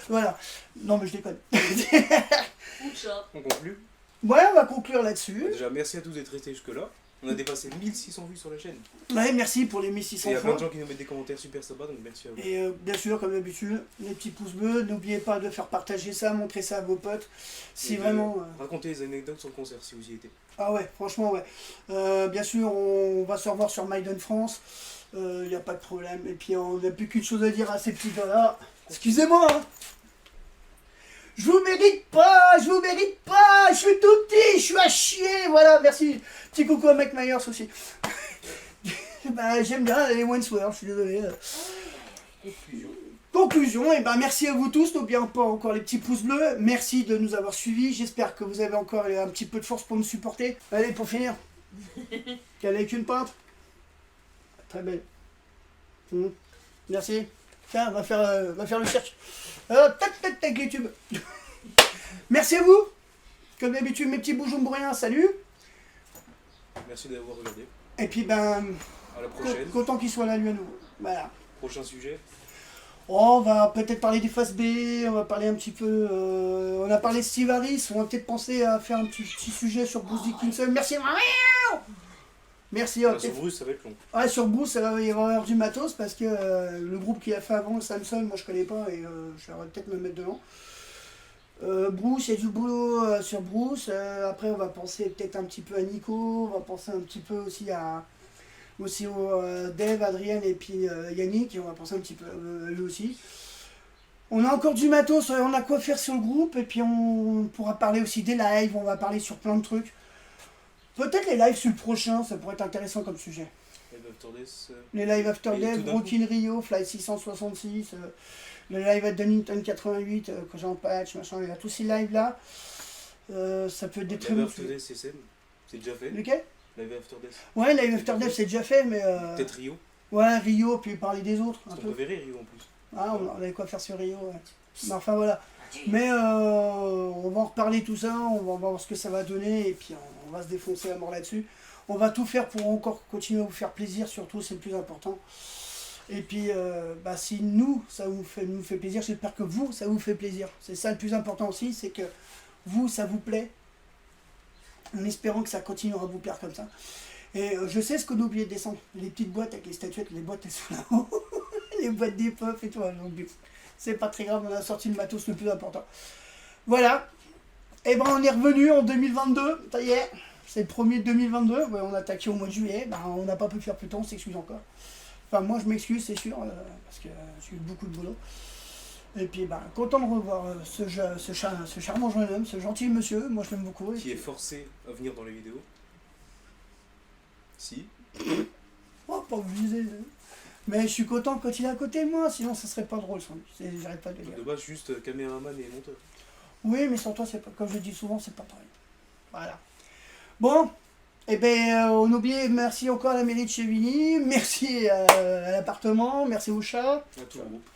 Voilà. Non mais je déconne. Ou de chat. On conclut. Ouais, on va conclure là-dessus. Déjà, merci à tous d'être restés jusque-là. On a dépassé 1600 vues sur la chaîne. Ouais, merci pour les Et 1600 il y a plein de fois. gens qui nous mettent des commentaires super sympas, donc merci à vous. Et bien sûr, comme d'habitude, les petits pouces bleus. N'oubliez pas de faire partager ça, montrer ça à vos potes. Si Et de vraiment... raconter les anecdotes sur le concert si vous y étiez. Ah ouais, franchement, ouais. Bien sûr, on va se revoir sur Maiden France. Il n'y a pas de problème. Et puis, on n'a plus qu'une chose à dire à ces petits gars-là. Excusez-moi, hein. Je vous mérite pas, je suis tout petit, je suis à chier, voilà, merci. Petit coucou à Mike Myers aussi. Bah, j'aime bien les Wandsworth, je suis désolé. Conclusion, et ben merci à vous tous, n'oubliez pas encore les petits pouces bleus, merci de nous avoir suivis, j'espère que vous avez encore un petit peu de force pour nous supporter. Allez, pour finir, qu'elle avec une pinte. Très belle. Merci. Tiens, va faire le cirque. Tac, YouTube. Merci à vous. Comme d'habitude, mes petits bougeons bourriens, salut. Merci d'avoir regardé. Et puis, ben, À la prochaine. content qu'il soit là, lui, à nouveau. Voilà. Prochain sujet. Oh, on va peut-être parler des faces B, on va parler un petit peu... on a parlé de Steve Harris, on va peut-être penser à faire un petit sujet sur Bruce Dickinson. Merci. Merci. Sur Bruce, ça va être long. Ouais, sur Bruce, il va y avoir du matos parce que le groupe qui a fait avant, le Samson, moi je connais pas et je vais peut-être me mettre devant. Bruce, il y a du boulot sur Bruce. Après, on va penser peut-être un petit peu à Nico, on va penser un petit peu aussi au Dave, Adrien et puis Yannick, et on va penser un petit peu à lui aussi. On a encore du matos, on a quoi faire sur le groupe, et puis on pourra parler aussi des lives, on va parler sur plein de trucs. Peut-être les lives sur le prochain, ça pourrait être intéressant comme sujet. Live After Death. Les lives After Et Death, tout d'un Rockin' Rio, Fly 666, le live at Donington 88, quand j'ai en patch, machin, il y a tous ces lives là. Ça peut être des très Live bons After sujets. Death, c'est déjà fait. Lequel? Live After Death. Ouais, live After Death c'est déjà fait, mais. Peut-être Rio. Ouais, Rio, puis parler des autres. Un C'est peu. ton préféré, Rio en plus. Ah, on avait quoi faire sur Rio, ouais. Mais enfin voilà. Mais on va en reparler tout ça, on va voir ce que ça va donner, et puis on va se défoncer à mort là-dessus. On va tout faire pour encore continuer à vous faire plaisir, surtout, c'est le plus important. Et puis, si nous, ça nous fait plaisir, j'espère que vous, ça vous fait plaisir. C'est ça le plus important aussi, c'est que vous, ça vous plaît. En espérant que ça continuera à vous plaire comme ça. Et je sais ce qu'on a oublié de descendre. Les petites boîtes avec les statuettes, les boîtes elles sont là-haut. Les boîtes des puffs et tout. Donc, c'est pas très grave, on a sorti le matos le plus important. Voilà. Et ben on est revenu en 2022. Ça y est. C'est le premier de 2022. Ouais, on a attaqué au mois de juillet. Ben, on n'a pas pu faire plus tôt, on s'excuse encore. Enfin, moi je m'excuse, c'est sûr, parce que j'ai eu beaucoup de boulot. Et puis, ben, content de revoir ce charmant jeune homme, ce gentil monsieur. Moi je l'aime beaucoup. Qui est forcé à venir dans les vidéos. Si. Oh, pas obligé. Mais je suis content quand il est à côté de moi, sinon ça serait pas drôle sans lui. J'arrête pas de le dire. De base, juste caméraman et monteur. Oui, mais sans toi, c'est pas, comme je dis souvent, c'est pas pareil. Voilà. Bon, eh ben, on oublie, merci encore à la mairie de Chevigny, merci à l'appartement, merci au chat. À tout le groupe.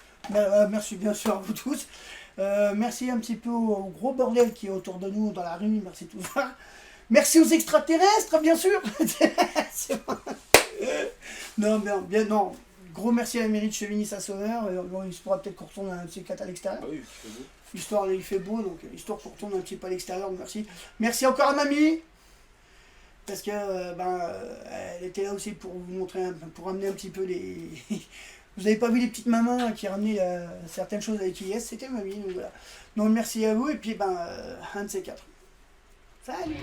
Merci bien sûr à vous tous. Merci un petit peu au gros bordel qui est autour de nous dans la rue, merci tout ça. Merci aux extraterrestres, bien sûr. Non, bien, non. Gros merci à la mairie de Chevigny-Saint-Sauveur. Bon, il se pourra peut-être qu'on retourne un petit 4 à l'extérieur. Ah oui, il fait beau. Histoire, il fait beau, donc histoire qu'on retourne un petit peu à l'extérieur, merci. Merci encore à mamie, parce que elle était là aussi pour vous montrer, pour amener un petit peu les... Vous n'avez pas vu les petites mamans qui ramenaient certaines choses avec IS, c'était mamie, donc voilà. Donc merci à vous, et puis un de ces quatre. Salut.